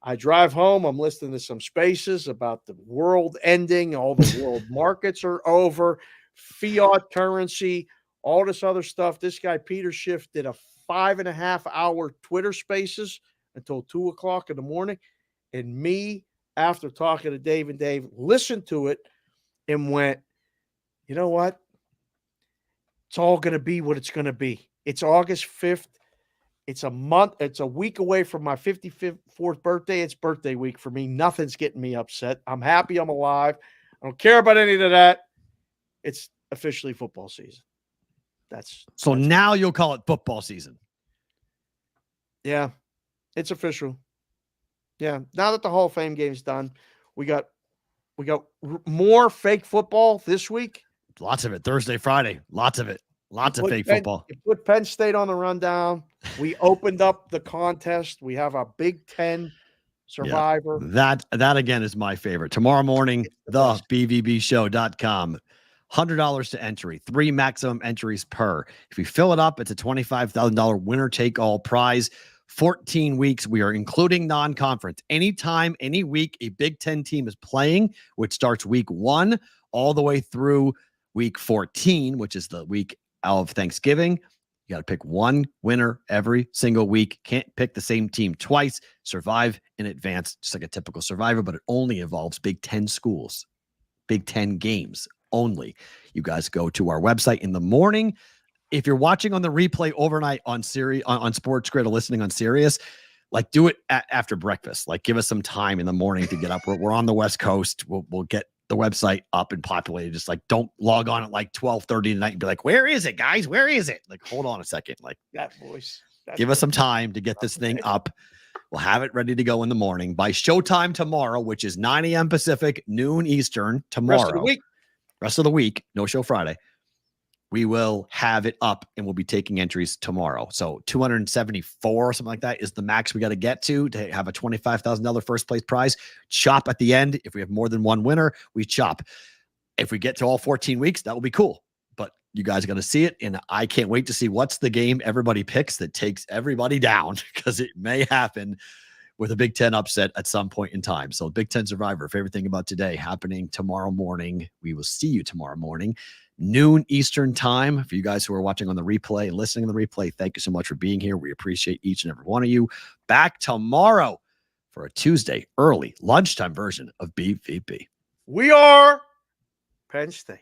I drive home. I'm listening to some spaces about the world ending. All the world markets are over. Fiat currency, all this other stuff. This guy, Peter Schiff, did a 5.5-hour Twitter spaces until 2 o'clock in the morning. And me, after talking to Dave and Dave, listened to it and went, you know what? It's all going to be what it's going to be. It's August 5th. It's a month. It's a week away from my 54th birthday. It's birthday week for me. Nothing's getting me upset. I'm happy I'm alive. I don't care about any of that. It's officially football season. That's now you'll call it football season. Yeah, it's official. Yeah. Now that the Hall of Fame game's done, we got more fake football this week. Lots of it. Thursday, Friday. Lots of it. Lots of fake football. You put Penn State on the rundown. We opened up the contest. We have a Big Ten Survivor. Yeah, that again is my favorite. Tomorrow morning, thebvbshow.com. $100 to entry, 3 maximum entries per. If we fill it up, it's a $25,000 winner take all prize. 14 weeks. We are including non-conference. Anytime, any week, a Big Ten team is playing, which starts week 1 all the way through week 14, which is the week of Thanksgiving. You got to pick one winner every single week. Can't pick the same team twice. Survive in advance, just like a typical Survivor, but it only involves Big Ten schools, Big Ten games only. You guys go to our website in the morning. If you're watching on the replay overnight on Sirius, on Sports Grid, or listening on Sirius, like do it after breakfast. Like give us some time in the morning to get up. We're on the West Coast. We'll get the website up and populated. Just like don't log on at like 12:30 tonight and be like, "Where is it, guys? Where is it?" Like, hold on a second. Like that voice. Give us some time to get this thing up. We'll have it ready to go in the morning by showtime tomorrow, which is 9 a.m. Pacific, noon Eastern tomorrow. Rest of the week, no show Friday. We will have it up and we'll be taking entries tomorrow. So 274 or something like that is the max we got to get to have a $25,000 first place prize. Chop at the end. If we have more than one winner, we chop. If we get to all 14 weeks, that will be cool. But You guys are going to see it, and I can't wait to see what's the game everybody picks that takes everybody down, because it may happen with a Big Ten upset at some point in time. So Big Ten Survivor, favorite thing about today, happening tomorrow morning. We will see you tomorrow morning, noon Eastern time. For you guys who are watching on the replay and listening on the replay, thank you so much for being here. We appreciate each and every one of you. Back tomorrow for a Tuesday early lunchtime version of BVB. We are Penn State.